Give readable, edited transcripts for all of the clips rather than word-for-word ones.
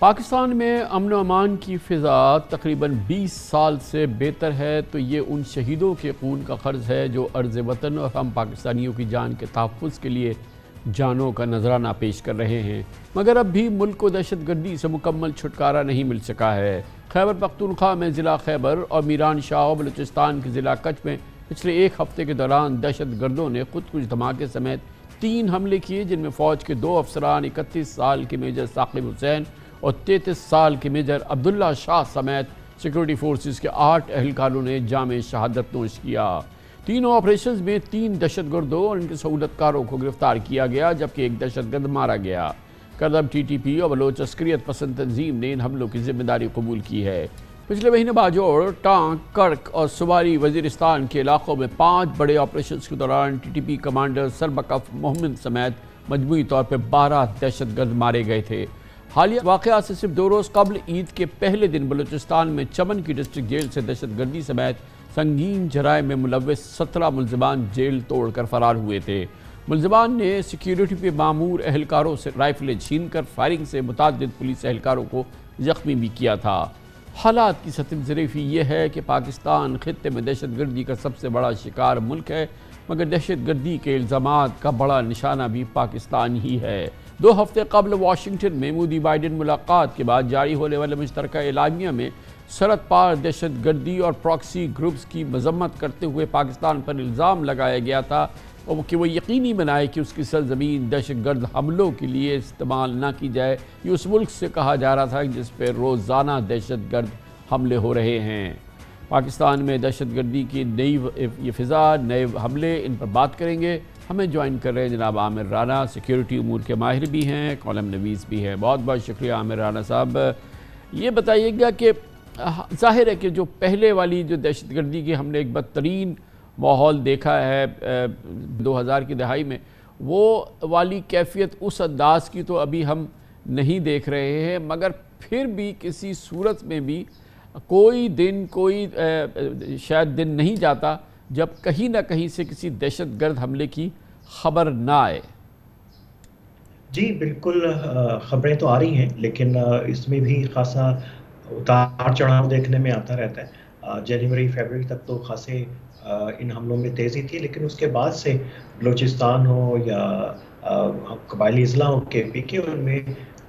پاکستان میں امن و امان کی فضا تقریباً 20 سال سے بہتر ہے تو یہ ان شہیدوں کے خون کا قرض ہے جو عرض وطن اور ہم پاکستانیوں کی جان کے تحفظ کے لیے جانوں کا نذرانہ پیش کر رہے ہیں، مگر اب بھی ملک کو دہشت گردی سے مکمل چھٹکارا نہیں مل سکا ہے۔ خیبر پختونخوا میں ضلع خیبر اور میران شاہ اور بلوچستان کے ضلع کچھ میں پچھلے ایک ہفتے کے دوران دہشت گردوں نے خود کش دھماکے سمیت 3 حملے کیے، جن میں فوج کے 2 افسران 31 سال کے میجر ثاقب حسین اور 33 سال کے میجر عبداللہ شاہ سمیت سیکورٹی فورسز کے 8 اہلکاروں نے جام شہادت نوش کیا۔ تینوں آپریشنز میں 3 دہشت گردوں اور ان کے سہولتکاروں کو گرفتار کیا گیا، جبکہ ایک دہشت گرد مارا گیا۔ کردب ٹی ٹی پی اور بلوچ عسکریت پسند تنظیم نے ان حملوں کی ذمہ داری قبول کی ہے۔ پچھلے مہینے باجوڑ، ٹانک، کرک اور سواری وزیرستان کے علاقوں میں 5 بڑے آپریشنز کے دوران ٹی ٹی پی کمانڈر سربکف محمد سمیت مجموعی طور پر 12 دہشت گرد مارے گئے تھے۔ حالیہ واقعات سے صرف 2 روز قبل عید کے پہلے دن بلوچستان میں چمن کی ڈسٹرکٹ جیل سے دہشت گردی سمیت سنگین جرائم میں ملوث 17 ملزمان جیل توڑ کر فرار ہوئے تھے۔ ملزمان نے سیکیورٹی پہ مامور اہلکاروں سے رائفلیں چھین کر فائرنگ سے متعدد پولیس اہلکاروں کو زخمی بھی کیا تھا۔ حالات کی سطح ظریفی یہ ہے کہ پاکستان خطے میں دہشت گردی کا سب سے بڑا شکار ملک ہے، مگر دہشت گردی کے الزامات کا بڑا نشانہ بھی پاکستان ہی ہے۔ 2 ہفتے قبل واشنگٹن میں مودی بائیڈن ملاقات کے بعد جاری ہونے والے مشترکہ اعلامیہ میں سرحد پار دہشت گردی اور پراکسی گروپس کی مذمت کرتے ہوئے پاکستان پر الزام لگایا گیا تھا کہ وہ یقینی بنائے کہ اس کی سرزمین دہشت گرد حملوں کے لیے استعمال نہ کی جائے۔ یہ اس ملک سے کہا جا رہا تھا جس پہ روزانہ دہشت گرد حملے ہو رہے ہیں۔ پاکستان میں دہشت گردی کی نئی یہ فضا، نئے حملے، ان پر بات کریں گے۔ ہمیں جوائن کر رہے ہیں جناب عامر رانا، سیکیورٹی امور کے ماہر بھی ہیں، کالم نویس بھی ہیں۔ بہت بہت شکریہ عامر رانا صاحب۔ یہ بتائیے گا کہ ظاہر ہے کہ جو پہلے والی جو دہشت گردی کی ہم نے ایک بدترین ماحول دیکھا ہے 2000 کی دہائی میں، وہ والی کیفیت اس انداز کی تو ابھی ہم نہیں دیکھ رہے ہیں، مگر پھر بھی کسی صورت میں بھی کوئی دن، کوئی شاید دن نہیں جاتا جب کہیں نہ کہیں سے کسی دہشت گرد حملے کی خبر نہ آئے۔ جی بالکل، خبریں تو آ رہی ہیں، لیکن اس میں بھی خاصا اتار چڑھاؤ دیکھنے میں آتا رہتا ہے۔ جنوری فیبرری تک تو خاصے ان حملوں میں تیزی تھی، لیکن اس کے بعد سے بلوچستان ہو یا قبائلی اضلاع ہو کے پی کے، ان میں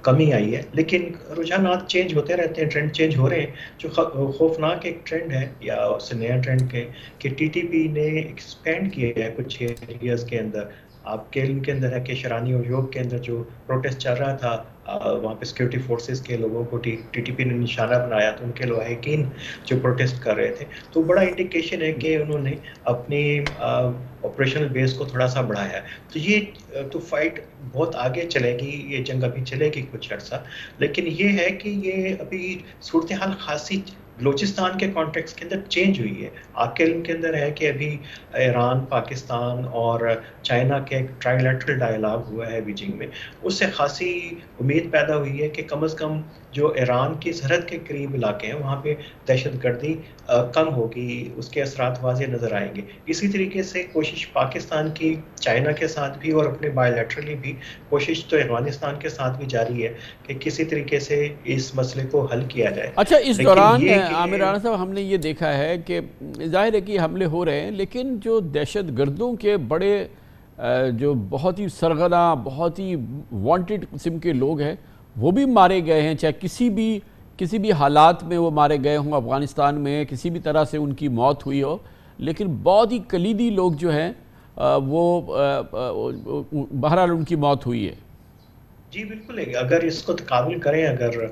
کمی آئی ہے، لیکن رجحانات چینج ہوتے رہتے ہیں، ٹرینڈ چینج ہو رہے ہیں۔ جو خوفناک ایک ٹرینڈ ہے یا اس سے نیا ٹرینڈ کہ ٹی ٹی پی نے ایکسپینڈ کیا ہے کچھ ایریاز کے اندر۔ آپ کے علم کے اندر ہے کہ شرانی اور یوگ کے اندر جو پروٹیسٹ چل رہا تھا، وہاں پہ سیکورٹی فورسز کے لوگوں کو ٹی ٹی پی نے نشانہ بنایا، تو ان کے لواحقین جو پروٹیسٹ کر رہے تھے، تو بڑا انڈیکیشن ہے کہ انہوں نے اپنی آپریشنل بیس کو تھوڑا سا بڑھایا ہے۔ تو یہ تو فائٹ بہت آگے چلے گی، یہ جنگ ابھی چلے گی کچھ عرصہ، لیکن یہ ہے کہ یہ ابھی صورتحال خاصی بلوچستان کے کانٹیکس کے اندر چینج ہوئی ہے۔ آپ کے علم کے اندر ہے کہ ابھی ایران، پاکستان اور چائنا کے ایک ٹرائی لیٹرل ڈائلاگ ہوا ہے بیجنگ میں، اس سے خاصی امید پیدا ہوئی ہے کہ کم از کم جو ایران کی سرحد کے قریب علاقے ہیں وہاں پہ دہشت گردی کم ہوگی، اس کے اثرات واضح نظر آئیں گے۔ اسی طریقے سے کوشش پاکستان کی چائنا کے ساتھ بھی اور اپنے بائی لیٹرلی بھی کوشش تو افغانستان کے ساتھ بھی جاری ہے کہ کسی طریقے سے اس مسئلے کو حل کیا جائے۔ اچھا، اس دوران عامر رانا صاحب ہم نے یہ دیکھا ہے کہ ظاہر ہے کہ حملے ہو رہے ہیں، لیکن جو دہشت گردوں کے بڑے جو بہت ہی سرغنہ، بہت ہی وانٹڈ قسم کے لوگ ہیں، وہ بھی مارے گئے ہیں، چاہے کسی بھی حالات میں وہ مارے گئے ہوں، افغانستان میں کسی بھی طرح سے ان کی موت ہوئی ہو، لیکن بہت ہی کلیدی لوگ جو ہیں وہ بہرحال ان کی موت ہوئی ہے۔ جی بالکل ہے، اگر اس کو تقابل کریں اگر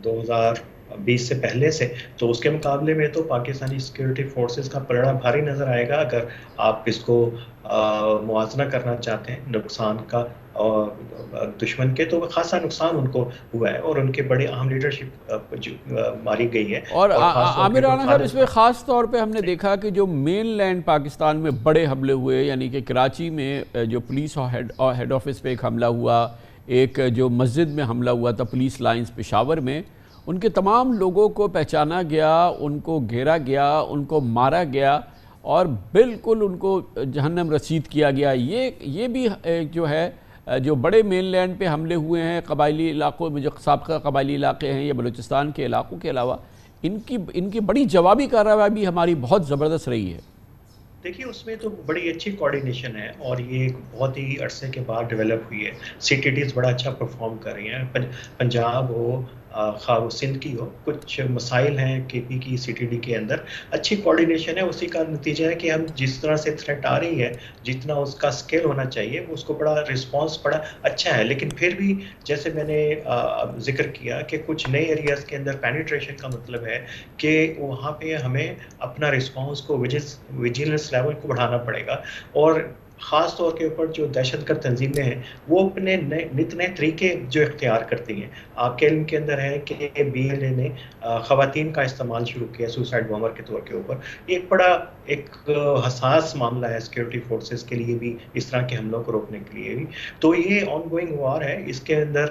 2020 سے پہلے سے، تو اس کے مقابلے میں تو پاکستانی سیکیورٹی فورسز کا پلڑا بھاری نظر آئے گا۔ اگر آپ اس کو موازنہ کرنا چاہتے ہیں نقصان کا دشمن کے، تو خاصا نقصان ان کو ہوا ہے اور ان کے بڑے اہم لیڈرشپ ماری گئی ہے۔ اور عامر رانا صاحب، اس میں خاص طور پہ ہم نے دیکھا کہ جو مین لینڈ پاکستان میں بڑے حملے ہوئے، یعنی کہ کراچی میں جو پولیس ہیڈ آفس پہ ایک حملہ ہوا، ایک جو مسجد میں حملہ ہوا تھا پولیس لائنز پشاور میں، ان کے تمام لوگوں کو پہچانا گیا، ان کو گھیرا گیا، ان کو مارا گیا اور بالکل ان کو جہنم رسید کیا گیا۔ یہ بھی جو ہے جو بڑے مین لینڈ پہ حملے ہوئے ہیں قبائلی علاقوں میں، جو سابقہ قبائلی علاقے ہیں یا بلوچستان کے علاقوں کے علاوہ، ان کی بڑی جوابی کارروائی بھی ہماری بہت زبردست رہی ہے۔ دیکھیے اس میں تو بڑی اچھی کوارڈینیشن ہے، اور یہ ایک بہت ہی عرصے کے بعد ڈیولپ ہوئی ہے۔ سی ٹی ڈیز بڑا اچھا پرفارم کر رہی ہیں، پنجاب ہو، خواہ وہ سندھ کی ہو، کچھ مسائل ہیں کے پی کی سی ٹی ڈی کے اندر، اچھی کوارڈینیشن ہے۔ اسی کا نتیجہ ہے کہ ہم جس طرح سے تھریٹ آ رہی ہے، جتنا اس کا اسکیل ہونا چاہیے، اس کو بڑا رسپانس بڑا اچھا ہے۔ لیکن پھر بھی جیسے میں نے ذکر کیا کہ کچھ نئے ایریاز کے اندر پینیٹریشن کا مطلب ہے کہ وہاں پہ ہمیں اپنا رسپانس کو ویجیلنس لیول کو بڑھانا پڑے گا، اور خاص طور کے اوپر جو دہشت گرد تنظیمیں ہیں وہ اپنے نت نئے طریقے جو اختیار کرتی ہیں۔ آپ کے علم کے اندر ہے کہ بی ایل اے نے خواتین کا استعمال شروع کیا سوسائڈ بامر کے طور کے اوپر۔ یہ ایک بڑا حساس معاملہ ہے سیکورٹی فورسز کے لیے بھی، اس طرح کے حملوں کو روکنے کے لیے بھی۔ تو یہ آن گوئنگ وار ہے، اس کے اندر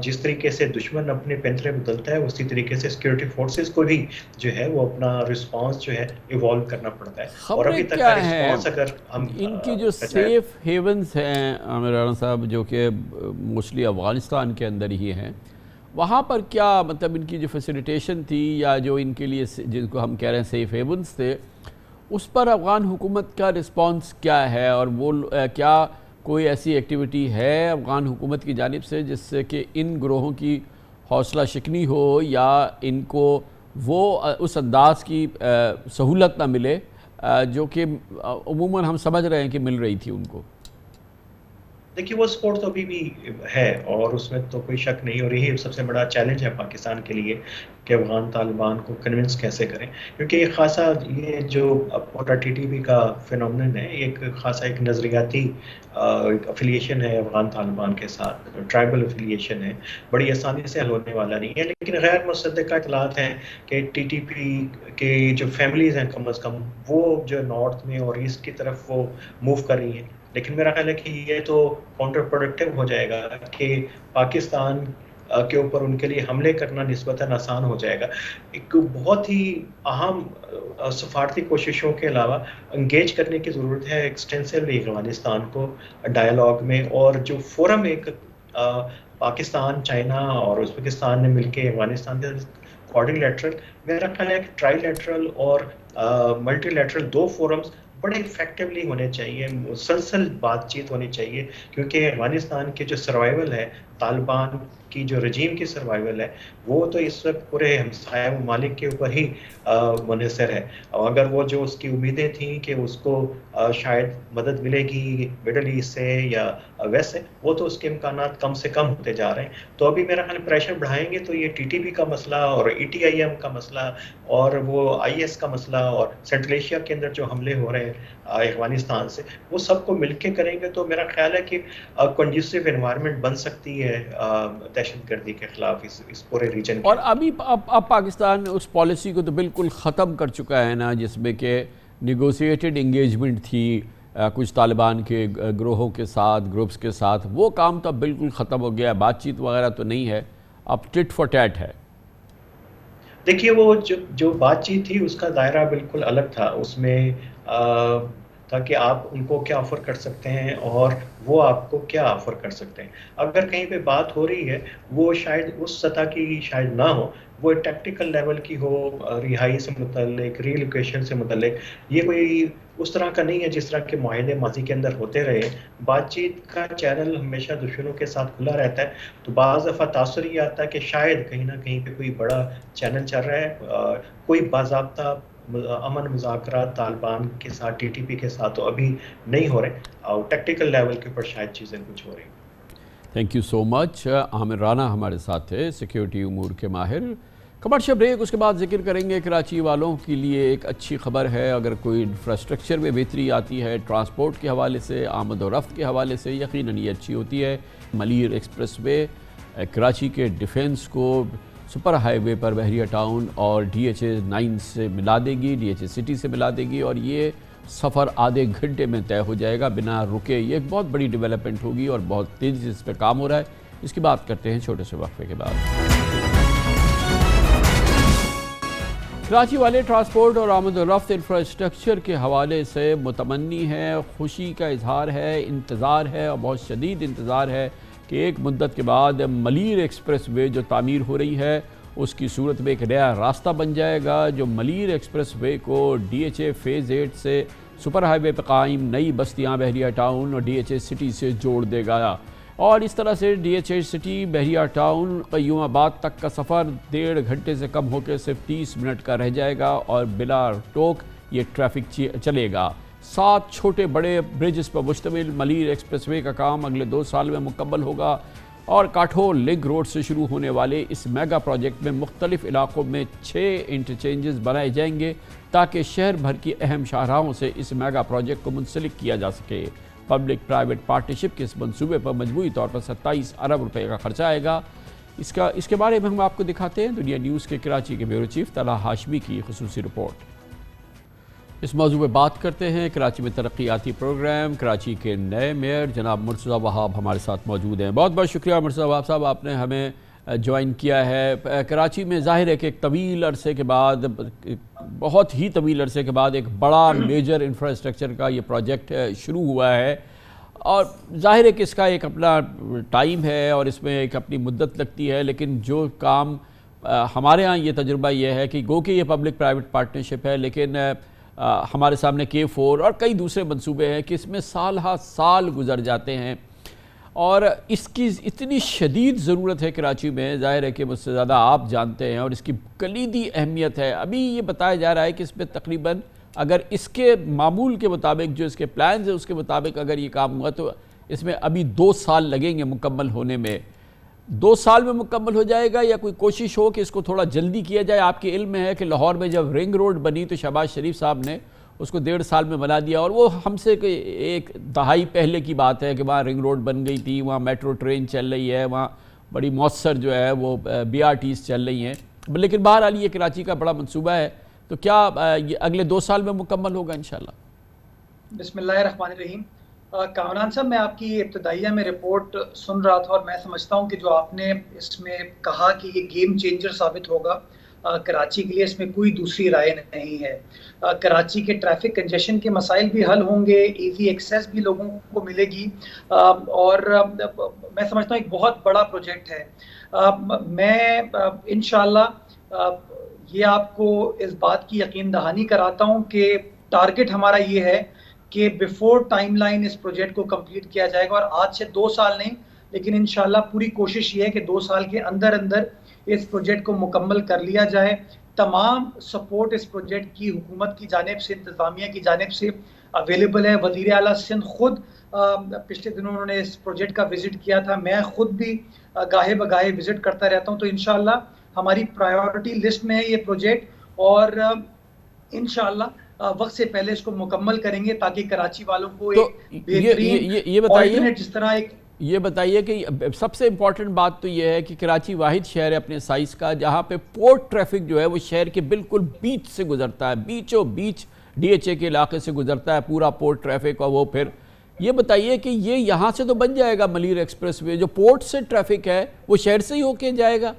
جس طریقے سے دشمن اپنے پنترے بدلتا ہے، اسی طریقے سے سیکورٹی فورسز کو بھی جو ہے وہ اپنا رسپانس جو ہے ایوالو کرنا پڑتا ہے۔ اور ابھی تک کا رسپانس اگر ہم ان کی جو سیف ہیونز ہیں عامر رانا صاحب، جو کہ موسٹلی افغانستان کے اندر ہی ہیں، وہاں پر کیا مطلب ان کی جو فیسیلیٹیشن تھی یا جو ان کے لیے جن کو ہم کہہ رہے ہیں سیف ہیونز تھے، اس پر افغان حکومت کا رسپانس کیا ہے؟ اور وہ کیا کوئی ایسی ایکٹیویٹی ہے افغان حکومت کی جانب سے جس سے کہ ان گروہوں کی حوصلہ شکنی ہو، یا ان کو وہ اس انداز کی سہولت نہ ملے جو کہ عموماً ہم سمجھ رہے ہیں کہ مل رہی تھی ان کو؟ دیکھیے وہ سپورٹ تو ابھی بھی ہے، اور اس میں تو کوئی شک نہیں، اور یہی سب سے بڑا چیلنج ہے پاکستان کے لیے کہ افغان طالبان کو کنونس کیسے کریں، کیونکہ یہ خاصا یہ جو پوٹا ٹی ٹی پی کا فینومنن ہے، ایک خاصا ایک نظریاتی افیلیشن ہے افغان طالبان کے ساتھ، ٹرائبل افیلیشن ہے، بڑی آسانی سے حل ہونے والا نہیں ہے۔ لیکن غیر مصدقہ اطلاعات ہیں کہ ٹی ٹی پی کے جو فیملیز ہیں کم از کم وہ جو نارتھ میں اور ایسٹ کی طرف وہ موو کر رہی ہیں، لیکن میرا خیال ہے کہ یہ تو کاؤنٹر پروڈکٹیو ہو جائے گا کہ پاکستان کے اوپر ان کے لیے حملے کرنا نسبتاً آسان ہو جائے گا۔ ایک بہت ہی اہم سفارتی کوششوں کے علاوہ انگیج کرنے کی ضرورت ہے ایکسٹینسولی افغانستان کو ڈائیلاگ میں، اور جو فورم ایک پاکستان، چائنا اور ازبکستان نے مل کے افغانستان کے کوارڈی لیٹرل، میرا خیال ہے کہ ٹرائی لیٹرل اور ملٹی لیٹرل دو فورمز بڑے افیکٹولی ہونے چاہیے، مسلسل بات چیت ہونی چاہیے، کیونکہ افغانستان کے جو سروائیول ہے، طالبان کی جو رجیم کی سروائیول ہے، وہ تو اس وقت پورے ہمسایہ ممالک کے اوپر ہی منحصر ہے۔ اور اگر وہ جو اس کی امیدیں تھیں کہ اس کو شاید مدد ملے گی مڈل ایسٹ سے یا ویسٹ سے، وہ تو اس کے امکانات کم سے کم ہوتے جا رہے ہیں۔ تو ابھی میرا خیال پریشر بڑھائیں گے تو یہ ٹی ٹی پی کا مسئلہ اور ای ٹی آئی ایم کا مسئلہ اور وہ آئی ایس کا مسئلہ اور سینٹرل ایشیا کے اندر جو حملے ہو رہے ہیں افغانستان سے، وہ سب کو مل کے کریں گے تو میرا خیال ہے کہ کنڈیوسیو انوائرمنٹ بن سکتی ہے دہشت گردی کے خلاف اس پورے ریجن کے۔ اور اب پاکستان اس پالیسی کو تو بالکل ختم کر چکا ہے نا، جس میں کہ نیگوسیٹڈ انگیجمنٹ تھی کچھ طالبان کے گروہوں کے ساتھ، گروپس کے ساتھ، وہ کام تو بالکل ختم ہو گیا، بات چیت وغیرہ تو نہیں ہے، اب ٹٹ فار ٹیٹ ہے۔ دیکھیے وہ جو بات چیت تھی اس کا دائرہ بالکل الگ تھا، اس میں تھا کہ آپ ان کو کیا آفر کر سکتے ہیں اور وہ آپ کو کیا آفر کر سکتے ہیں۔ اگر کہیں پہ بات ہو رہی ہے وہ شاید اس سطح کی شاید نہ ہو، وہ ٹیکٹیکل لیول کی ہو، رہائی سے متعلق، ری لوکیشن سے متعلق، یہ کوئی اس طرح کا نہیں ہے جس طرح کے معاہدے ماضی کے اندر ہوتے رہے۔ بات چیت کا چینل ہمیشہ دشمنوں کے ساتھ کھلا رہتا ہے، تو بعض دفعہ تاثر یہ آتا ہے کہ شاید کہیں نہ کہیں پہ کوئی بڑا چینل چل رہا ہے، کوئی باضابطہ امن مذاکرات طالبان کے ساتھ، ٹی ٹی پی کے ساتھ تو ابھی نہیں ہو رہے، اور ٹیکٹیکل لیول کے اوپر شاید چیزیں کچھ ہو رہی ہیں۔ تھینک یو سو مچ۔ عامر رانا ہمارے ساتھ تھے، سیکیورٹی امور کے ماہر۔ کمرشل بریک، اس کے بعد ذکر کریں گے کراچی والوں کے لیے ایک اچھی خبر ہے، اگر کوئی انفراسٹرکچر میں بہتری آتی ہے، ٹرانسپورٹ کے حوالے سے، آمد و رفت کے حوالے سے، یقیناً یہ اچھی ہوتی ہے۔ ملیر ایکسپریس وے کراچی کے ڈیفنس کو سپر ہائی وے پر بحریہ ٹاؤن اور ڈی ایچ اے 9 سے ملا دے گی، ڈی ایچ اے سٹی سے ملا دے گی، اور یہ سفر آدھے گھنٹے میں طے ہو جائے گا بنا رکے۔ یہ ایک بہت بڑی ڈیولپمنٹ ہوگی اور بہت تیزی سے اس پہ کام ہو رہا ہے۔ اس کی بات کرتے ہیں چھوٹے سے وقفے کے بعد۔ کراچی والے ٹرانسپورٹ اور آمد و رفت انفراسٹرکچر کے حوالے سے متمنی ہے، خوشی کا اظہار ہے، انتظار ہے اور بہت شدید انتظار ہے کہ ایک مدت کے بعد ملیر ایکسپریس وے جو تعمیر ہو رہی ہے اس کی صورت میں ایک نیا راستہ بن جائے گا جو ملیر ایکسپریس وے کو ڈی ایچ اے فیز 8 سے سپر ہائی وے پہ قائم نئی بستیاں بحریہ ٹاؤن اور ڈی ایچ اے سٹی سے جوڑ دے گا، اور اس طرح سے ڈی ایچ اے سٹی بحریہ ٹاؤن قیوم آباد تک کا سفر 1.5 گھنٹے سے کم ہو کے صرف 30 منٹ کا رہ جائے گا اور بلا ٹوک یہ ٹریفک چلے گا۔ 7 چھوٹے بڑے برجز پر مشتمل ملیر ایکسپریس وے کا کام اگلے 2 سال میں مکمل ہوگا اور کاٹھول لنک روڈ سے شروع ہونے والے اس میگا پروجیکٹ میں مختلف علاقوں میں 6 انٹرچینجز بنائے جائیں گے تاکہ شہر بھر کی اہم شاہراہوں سے اس میگا پروجیکٹ کو منسلک کیا جا سکے۔ پبلک پرائیویٹ پارٹنرشپ کے اس منصوبے پر مجموعی طور پر 27 ارب روپے کا خرچہ آئے گا۔ اس کے بارے میں ہم آپ کو دکھاتے ہیں دنیا نیوز کے کراچی کے بیورو چیف طلحہ ہاشمی کی خصوصی رپورٹ۔ اس موضوع پہ بات کرتے ہیں کراچی میں ترقیاتی پروگرام۔ کراچی کے نئے میئر جناب مرتضیٰ وہاب ہمارے ساتھ موجود ہیں۔ بہت بہت شکریہ مرتضیٰ وہاب صاحب، آپ نے ہمیں جوائن کیا ہے۔ کراچی میں ظاہر ہے کہ ایک طویل عرصے کے بعد، بہت ہی طویل عرصے کے بعد ایک بڑا میجر انفراسٹرکچر کا یہ پروجیکٹ شروع ہوا ہے، اور ظاہر ہے کہ اس کا ایک اپنا ٹائم ہے اور اس میں ایک اپنی مدت لگتی ہے، لیکن جو کام ہمارے ہاں یہ تجربہ یہ ہے کہ گو کہ یہ پبلک پرائیویٹ پارٹنرشپ ہے، لیکن ہمارے سامنے K4 اور کئی دوسرے منصوبے ہیں کہ اس میں سال ہا سال گزر جاتے ہیں، اور اس کی اتنی شدید ضرورت ہے کراچی میں، ظاہر ہے کہ مجھ سے زیادہ آپ جانتے ہیں، اور اس کی کلیدی اہمیت ہے۔ ابھی یہ بتایا جا رہا ہے کہ اس میں تقریباً اگر اس کے معمول کے مطابق جو اس کے پلانز ہیں اس کے مطابق اگر یہ کام ہوا تو اس میں ابھی 2 سال لگیں گے مکمل ہونے میں۔ 2 سال میں مکمل ہو جائے گا یا کوئی کوشش ہو کہ اس کو تھوڑا جلدی کیا جائے؟ آپ کے علم میں ہے کہ لاہور میں جب رنگ روڈ بنی تو شہباز شریف صاحب نے اس کو 1.5 سال میں بنا دیا، اور وہ ہم سے ایک دہائی پہلے کی بات ہے کہ وہاں رنگ روڈ بن گئی تھی، وہاں میٹرو ٹرین چل رہی ہے، وہاں بڑی مؤثر جو ہے وہ BRTs چل رہی ہیں، لیکن بہرحال یہ کراچی کا بڑا منصوبہ ہے، تو کیا یہ اگلے 2 سال میں مکمل ہوگا انشاءاللہ؟ بسم اللہ الرحمن الرحیم۔ کامران صاحب، میں آپ کی ابتدائیہ میں رپورٹ سن رہا تھا اور میں سمجھتا ہوں کہ جو آپ نے اس میں کہا کہ یہ گیم چینجر ثابت ہوگا کراچی کے لیے، اس میں کوئی دوسری رائے نہیں ہے۔ کراچی کے ٹریفک کنجیشن کے مسائل بھی حل ہوں گے، ایزی ایکسیس بھی لوگوں کو ملے گی، اور میں سمجھتا ہوں ایک بہت بڑا پروجیکٹ ہے۔ میں انشاءاللہ یہ آپ کو اس بات کی یقین دہانی کراتا ہوں کہ ٹارگٹ ہمارا یہ ہے کہ بیفور ٹائم لائن اس پروجیکٹ کو کمپلیٹ کیا جائے گا، اور آج سے 2 سال نہیں لیکن انشاءاللہ پوری کوشش یہ ہے کہ 2 سال کے اندر اس پروجیکٹ کو مکمل کر لیا جائے۔ تمام سپورٹ اس پروجیکٹ کی حکومت کی جانب سے، انتظامیہ کی جانب سے اویلیبل ہے۔ وزیر اعلیٰ سندھ خود پچھلے دنوں انہوں نے اس پروجیکٹ کا وزٹ کیا تھا، میں خود بھی گاہے بگاہے وزٹ کرتا رہتا ہوں، تو انشاءاللہ ہماری پرائیورٹی لسٹ میں ہے یہ پروجیکٹ، اور انشاءاللہ وقت سے پہلے اس کو مکمل کریں گے تاکہ کراچی والوں کو ایک بہترین آلٹرنیٹ، جس طرح ایک یہ بتائیے کہ سب سے امپورٹنٹ بات تو یہ ہے کہ کراچی واحد شہر ہے اپنے سائز کا جہاں پہ پورٹ ٹریفک جو ہے وہ شہر کے بالکل بیچ سے گزرتا ہے، بیچوں بیچ ڈی ایچ اے کے علاقے سے گزرتا ہے پورا پورٹ ٹریفک، اور وہ پھر یہ بتائیے کہ یہ یہاں سے تو بن جائے گا ملیر ایکسپریس وے، جو پورٹ سے ٹریفک ہے وہ شہر سے ہی ہو کے جائے گا؟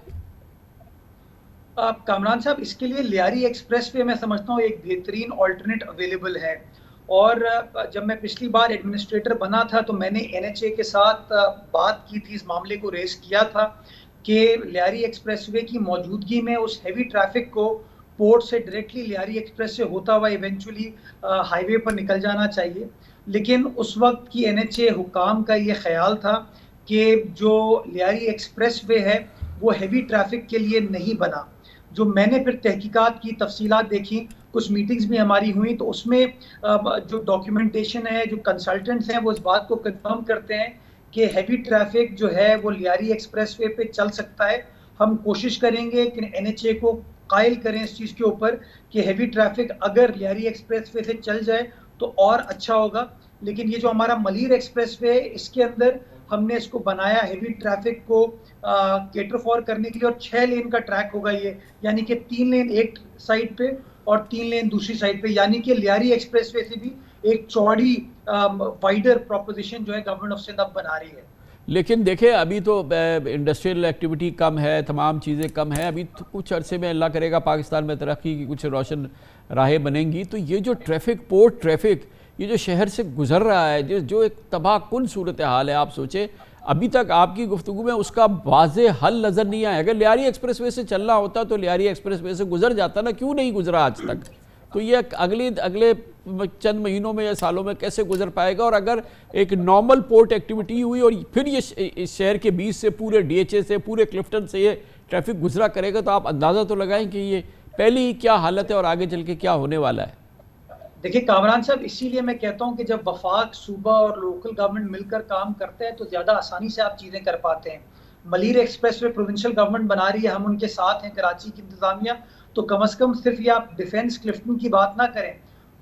کامران صاحب، اس کے لیے لیاری ایکسپریس وے میں سمجھتا ہوں ایک بہترین آلٹرنیٹ اویلیبل ہے، اور جب میں پچھلی بار ایڈمنسٹریٹر بنا تھا تو میں نے NHA کے ساتھ بات کی تھی، اس معاملے کو ریز کیا تھا کہ لیاری ایکسپریس وے کی موجودگی میں اس ہیوی ٹریفک کو پورٹ سے ڈائریکٹلی لیاری ایکسپریس سے ہوتا ہوا ایونچولی ہائی وے پر نکل جانا چاہیے، لیکن اس وقت کی NHA حکام کا یہ خیال تھا کہ جو لیاری ایکسپریس وے ہے وہ ہیوی ٹریفک کے لیے نہیں بنا۔ جو میں نے پھر تحقیقات کی، تفصیلات دیکھی، کچھ میٹنگز بھی ہماری ہوئیں، تو اس میں جو ڈاکیومنٹیشن ہے، جو کنسلٹنٹس ہیں وہ اس بات کو کنفرم کرتے ہیں کہ ہیوی ٹریفک جو ہے وہ لیاری ایکسپریس وے پہ چل سکتا ہے۔ ہم کوشش کریں گے کہ NHA کو قائل کریں اس چیز کے اوپر کہ ہیوی ٹریفک اگر لیاری ایکسپریس وے سے چل جائے تو اور اچھا ہوگا، لیکن یہ جو ہمارا ملیر ایکسپریس وے اس کے اندر ہم نے اس کو بنایا ہیوی ٹریفک کو کیٹر فار کرنے کے لیے، اور 6 لین کا ٹریک ہوگا یہ، یعنی کہ 3 لین ایک سائڈ پہ اور 3 لین دوسری سائڈ پہ، یعنی کہ لیاری ایکسپریس وے سے بھی ایک چوڑی وائڈر پروپوزیشن جو ہے گورنمنٹ آف سندھ اب بنا رہی ہے۔ لیکن دیکھیں ابھی تو انڈسٹریل ایکٹیویٹی کم ہے، تمام چیزیں کم ہیں، ابھی تو کچھ عرصے میں اللہ کرے گا پاکستان میں ترقی کی کچھ روشن راہیں بنیں گی، تو یہ جو ٹریفک، پورٹ ٹریفک، یہ جو شہر سے گزر رہا ہے، جو ایک تباہ کن صورتحال ہے، آپ سوچیں ابھی تک آپ کی گفتگو میں اس کا واضح حل نظر نہیں آیا. اگر لیاری ایکسپریس وے سے چلنا ہوتا تو لیاری ایکسپریس وے سے گزر جاتا نا، کیوں نہیں گزرا آج تک؟ تو یہ اگلے چند مہینوں میں یا سالوں میں کیسے گزر پائے گا؟ اور اگر ایک نارمل پورٹ ایکٹیویٹی ہوئی اور پھر یہ شہر کے بیچ سے پورے ڈی ایچ اے سے پورے کلفٹن سے یہ ٹریفک گزرا کرے گا تو آپ اندازہ تو لگائیں کہ یہ پہلی ہی کیا حالت ہے اور آگے چل کے کیا ہونے والا ہے. دیکھیں کامران صاحب، اسی لیے میں کہتا ہوں کہ جب وفاق، صوبہ اور لوکل گورنمنٹ مل کر کام کرتے ہیں تو زیادہ آسانی سے آپ چیزیں کر پاتے ہیں. Malir express way provincial government بنا رہی ہے، ہم ان کے ساتھ ہیں، کراچی کی انتظامیہ، تو کم از کم صرف یہ آپ ڈیفینس کلفٹن کی بات نہ کریں.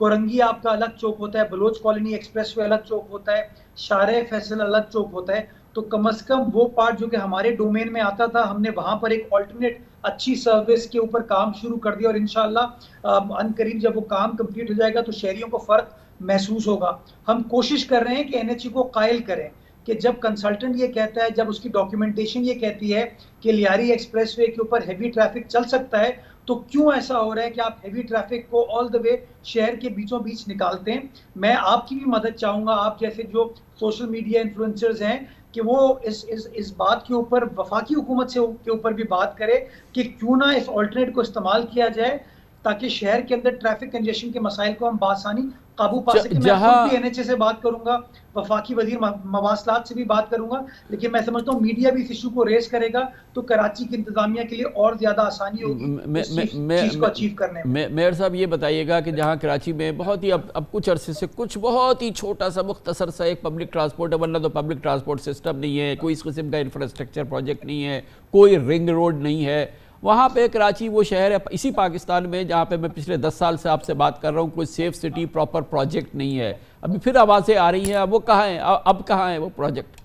کورنگی آپ کا الگ چوک ہوتا ہے، بلوچ کالونی ایکسپریس وے الگ چوک ہوتا ہے، شارع فیصل الگ چوک ہوتا ہے. تو کم از کم وہ پارٹ جو کہ ہمارے ڈومین میں آتا تھا، ہم نے وہاں پر ایک آلٹرنیٹ اچھی سروس کے اوپر کام شروع کر دیا، اور انشاءاللہ ان قریب جب وہ کام کمپلیٹ ہو جائے گا تو شہریوں کو فرق محسوس ہوگا. ہم کوشش کر رہے ہیں کہ این ایچ اے کو قائل کریں کہ جب کنسلٹنٹ یہ کہتا ہے، جب اس کی ڈاکیومنٹیشن یہ کہتی ہے کہ لیاری ایکسپریس وے کے اوپر ہیوی ٹریفک چل سکتا ہے، تو کیوں ایسا ہو رہا ہے کہ آپ ہیوی ٹریفک کو آل دا وے شہر کے بیچوں بیچ نکالتے ہیں. میں آپ کی بھی مدد چاہوں گا، آپ جیسے جو سوشل میڈیا انفلوئنسرز ہیں، کہ وہ اس بات کے اوپر وفاقی حکومت سے کے اوپر بھی بات کرے کہ کیوں نہ اس آلٹرنیٹ کو استعمال کیا جائے تاکہ شہر کے اندر ٹریفک کنجیشن کے مسائل کو ہم بآسانی قابو پا سکیں. میں خود بھی این ایچ اے سے بات کروں گا، وفاقی وزیر مواصلات سے بھی بات کروں گا، لیکن میں سمجھتا ہوں میڈیا بھی اس ایشو کو ریز کرے گا تو کراچی کی انتظامیہ کے لیے اور زیادہ آسانی ہوگی اس چیز کو اچیو کرنے میں. میئر صاحب یہ بتائیے گا کہ جہاں کراچی میں بہت ہی اب کچھ عرصے سے کچھ بہت ہی چھوٹا سا مختصر سا ایک پبلک ٹرانسپورٹ ہے، ورنہ تو پبلک ٹرانسپورٹ سسٹم نہیں ہے، کوئی اس قسم کا انفراسٹرکچر پروجیکٹ نہیں ہے، کوئی رنگ روڈ نہیں ہے. وہاں پہ کراچی وہ شہر ہے اسی پاکستان میں جہاں پہ میں پچھلے 10 سال سے آپ سے بات کر رہا ہوں، کوئی سیف سٹی پراپر پروجیکٹ نہیں ہے. ابھی پھر آوازیں آ رہی ہیں، اب وہ کہاں ہیں؟ اب کہاں ہے وہ پروجیکٹ؟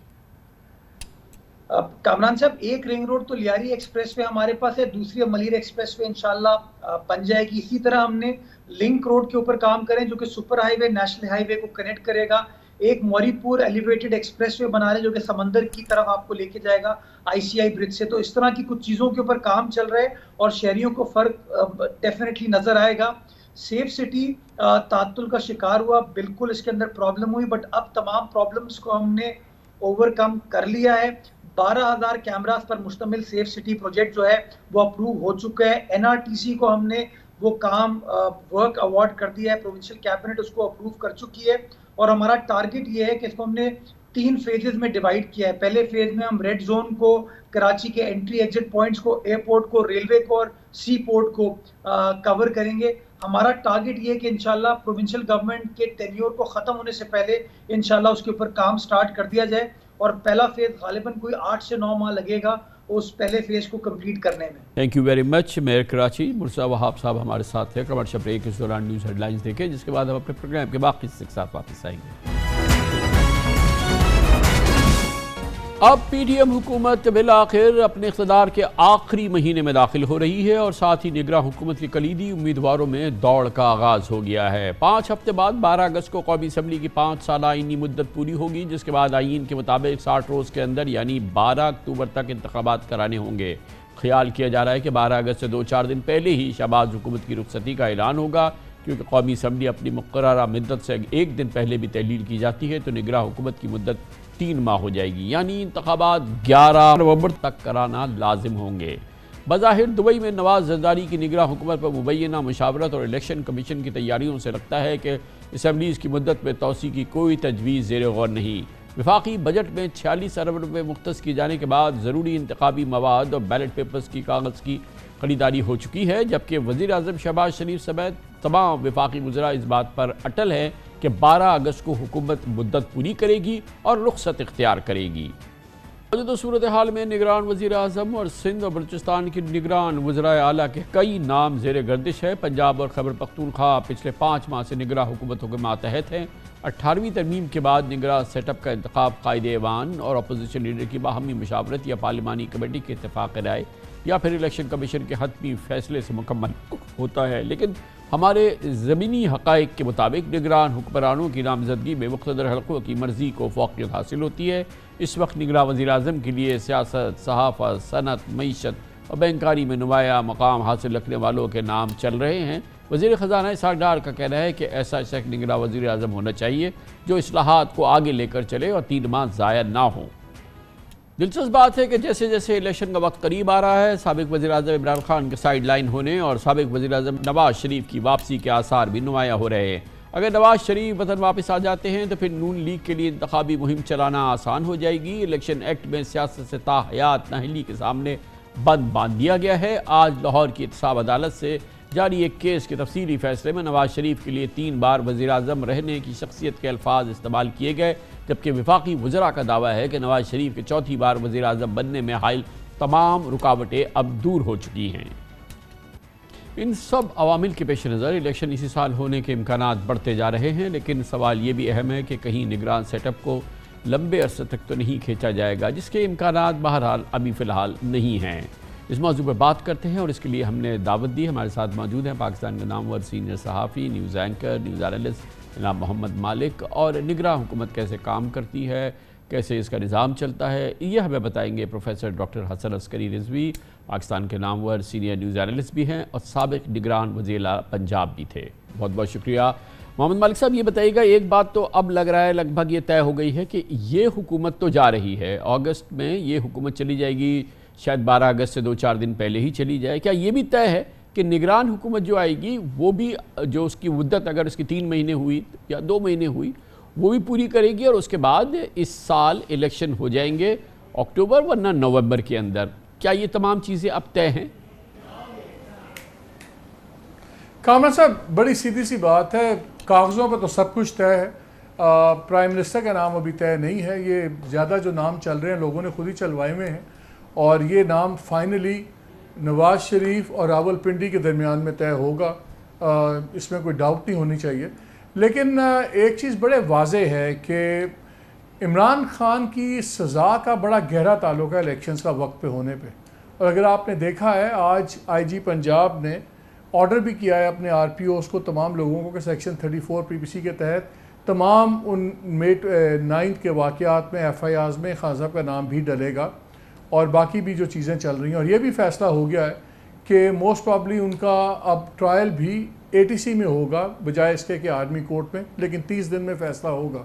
کامران صاحب، ایک رنگ روڈ تو لیاری ایکسپریس وے ہمارے پاس ہے، دوسری ملیر ایکسپریس وے انشاءاللہ بن جائے گی. اسی طرح ہم نے لنک روڈ کے اوپر کام کریں جو کہ سپر ہائی وے، نیشنل ہائی وے کو کنیکٹ کرے گا. ایک موری پور ایلیویٹڈ ایکسپریس وے بنا رہے جو کہ سمندر کی طرف آپ کو لے کے جائے گا آئی سی آئی برج سے. تو اس طرح کی کچھ چیزوں کے اوپر کام چل رہے اور شہریوں کو فرق ڈیفینیٹلی نظر آئے گا. سیف سٹی تعطل کا شکار ہوا، بالکل اس کے اندر پرابلم ہوئی، بٹ اب تمام پرابلمز کو ہم نے اوور کم کر لیا ہے. 12,000 کیمراز پر مشتمل سیف سٹی پروجیکٹ جو ہے وہ اپروو ہو چکا ہے. این آر ٹی سی کو ہم نے وہ کام ورک اوارڈ کر دیا ہے، پروونشل کیبنٹ اس کو اپروو کر چکی ہے، اور ہمارا ٹارگٹ یہ ہے کہ اس کو ہم نے 3 فیزز میں ڈیوائیڈ کیا ہے. پہلے فیز میں ہم ریڈ زون کو، کراچی کے انٹری ایگزٹ پوائنٹس کو، ایئرپورٹ کو، ریلوے کو اور سی پورٹ کو کور کریں گے. ہمارا ٹارگٹ یہ ہے کہ انشاءاللہ پروونشل گورنمنٹ کے ٹینیور کو ختم ہونے سے پہلے انشاءاللہ اس کے اوپر کام سٹارٹ کر دیا جائے، اور پہلا فیز غالباً کوئی 8 سے 9 ماہ لگے گا اس پہلے فیز کو کمپلیٹ کرنے میں. Thank you very much. Mayor Karachi Mirza Wahab Sahab ہمارے ساتھ تھے. کمرشل بریک، اس دوران نیوز ہیڈ لائنز دیکھیں، جس کے بعد ہم اپنے پروگرام کے باقی حصے کے ساتھ واپس آئیں گے. اب پی ڈی ایم حکومت بالآخر اپنے اقتدار کے آخری مہینے میں داخل ہو رہی ہے، اور ساتھ ہی نگراں حکومت کے کلیدی امیدواروں میں دوڑ کا آغاز ہو گیا ہے. 5 ہفتے بعد 12 اگست کو قومی اسمبلی کی 5 سالہ آئینی مدت پوری ہوگی، جس کے بعد آئین کے مطابق 60 روز کے اندر یعنی 12 اکتوبر تک انتخابات کرانے ہوں گے. خیال کیا جا رہا ہے کہ 12 اگست سے 2-4 دن پہلے ہی شہباز حکومت کی رخصتی کا اعلان ہوگا، کیونکہ قومی اسمبلی اپنی مقررہ مدت سے 1 دن پہلے بھی تحلیل کی جاتی ہے، تو نگراں حکومت کی مدت 3 ماہ ہو جائے گی، یعنی انتخابات 11 نومبر تک کرانا لازم ہوں گے. بظاہر دبئی میں نواز زرداری کی نگراں حکومت پر مبینہ مشاورت اور الیکشن کمیشن کی تیاریوں سے لگتا ہے کہ اسمبلیز کی مدت میں توسیع کی کوئی تجویز زیر غور نہیں. وفاقی بجٹ میں 46 ارب روپے مختص کیے جانے کے بعد ضروری انتخابی مواد اور بیلٹ پیپرز کی کاغذ کی خریداری ہو چکی ہے، جبکہ وزیر اعظم شہباز شریف سمیت تمام وفاقی وزراء اس بات پر اٹل ہیں کہ 12 اگست کو حکومت مدت پوری کرے گی اور رخصت اختیار کرے گی. موجودہ صورتحال میں نگران وزیر اعظم اور سندھ اور بلوچستان کی نگران وزرائے اعلیٰ کے کئی نام زیر گردش ہے. پنجاب اور خیبر پختونخوا پچھلے 5 ماہ سے نگراں حکومتوں کے ماتحت ہیں. 18ویں ترمیم کے بعد نگراں سیٹ اپ کا انتخاب قائد ایوان اور اپوزیشن لیڈر کی باہمی مشاورت یا پارلیمانی کمیٹی کے اتفاق رائے یا پھر الیکشن کمیشن کے حتمی فیصلے سے مکمل ہوتا ہے. لیکن ہمارے زمینی حقائق کے مطابق نگران حکمرانوں کی نامزدگی میں مقتدر حلقوں کی مرضی کو فوقیت حاصل ہوتی ہے۔ اس وقت نگراں وزیر اعظم کے لیے سیاست، صحافت، صنعت، معیشت اور بینکاری میں نمایاں مقام حاصل رکھنے والوں کے نام چل رہے ہیں۔ وزیر خزانہ اسحاق ڈار کا کہنا ہے کہ ایسا شخص نگراں وزیر اعظم ہونا چاہیے جو اصلاحات کو آگے لے کر چلے اور 3 ماہ ضائع نہ ہوں۔ دلچسپ بات ہے کہ جیسے جیسے الیکشن کا وقت قریب آ رہا ہے، سابق وزیر اعظم عمران خان کے سائیڈ لائن ہونے اور سابق وزیر اعظم نواز شریف کی واپسی کے آثار بھی نمایاں ہو رہے ہیں۔ اگر نواز شریف وطن واپس آ جاتے ہیں تو پھر نون لیگ کے لیے انتخابی مہم چلانا آسان ہو جائے گی۔ الیکشن ایکٹ میں سیاست سے تاحیات نااہلی کے سامنے بند باندھ دیا گیا ہے۔ آج لاہور کی احتساب عدالت سے جاری ایک کیس کے تفصیلی فیصلے میں نواز شریف کے لیے 3 بار وزیر اعظم رہنے کی شخصیت کے الفاظ استعمال کیے گئے، جبکہ وفاقی وزراء کا دعویٰ ہے کہ نواز شریف کے 4تھی بار وزیر اعظم بننے میں حائل تمام رکاوٹیں اب دور ہو چکی ہیں۔ ان سب عوامل کے پیش نظر الیکشن اسی سال ہونے کے امکانات بڑھتے جا رہے ہیں، لیکن سوال یہ بھی اہم ہے کہ کہیں نگران سیٹ اپ کو لمبے عرصے تک تو نہیں کھینچا جائے گا، جس کے امکانات بہرحال ابھی فی الحال نہیں ہیں۔ اس موضوع پر بات کرتے ہیں اور اس کے لیے ہم نے دعوت دی۔ ہمارے ساتھ موجود ہیں پاکستان کے نامور سینئر صحافی، نیوز اینکر، نیوز اینالسٹ جناب محمد مالک، اور نگراں حکومت کیسے کام کرتی ہے، کیسے اس کا نظام چلتا ہے، یہ ہمیں بتائیں گے پروفیسر ڈاکٹر حسن عسکری رضوی، پاکستان کے نامور سینئر نیوز اینالسٹ بھی ہیں اور سابق نگران وزیر پنجاب بھی تھے۔ بہت بہت شکریہ۔ محمد مالک صاحب، یہ بتائیے گا، ایک بات تو اب لگ رہا ہے لگ بھگ یہ طے ہو گئی ہے کہ یہ حکومت تو جا رہی ہے، اگست میں یہ حکومت چلی جائے گی، شاید 12 اگست سے 2-4 دن پہلے ہی چلی جائے۔ کیا یہ بھی طے ہے کہ نگران حکومت جو آئے گی وہ بھی جو اس کی مدت اگر اس کی 3 مہینے ہوئی یا 2 مہینے ہوئی وہ بھی پوری کرے گی، اور اس کے بعد اس سال الیکشن ہو جائیں گے اکتوبر ورنہ نومبر کے اندر؟ کیا یہ تمام چیزیں اب طے ہیں؟ کامران صاحب، بڑی سیدھی سی بات ہے، کاغذوں پہ تو سب کچھ طے ہے، پرائم منسٹر کا نام ابھی طے نہیں ہے۔ یہ زیادہ جو نام چل رہے ہیں لوگوں نے خود ہی چلوائے ہوئے ہیں، اور یہ نام فائنلی نواز شریف اور راول پنڈی کے درمیان میں طے ہوگا، اس میں کوئی ڈاؤٹ نہیں ہونی چاہیے۔ لیکن ایک چیز بڑے واضح ہے کہ عمران خان کی سزا کا بڑا گہرا تعلق ہے الیکشنز کا وقت پہ ہونے پہ، اور اگر آپ نے دیکھا ہے آج آئی جی پنجاب نے آرڈر بھی کیا ہے اپنے آر پی اوز کو، تمام لوگوں کو، کہ سیکشن 34 پی پی سی کے تحت تمام ان 9 کے واقعات میں ایف آئی آرز میں خان صاحب کا نام بھی ڈلے گا، اور باقی بھی جو چیزیں چل رہی ہیں۔ اور یہ بھی فیصلہ ہو گیا ہے کہ موسٹ پرابلی ان کا اب ٹرائل بھی ATC میں ہوگا بجائے اس کے کہ آرمی کورٹ میں، لیکن 30 دن میں فیصلہ ہوگا۔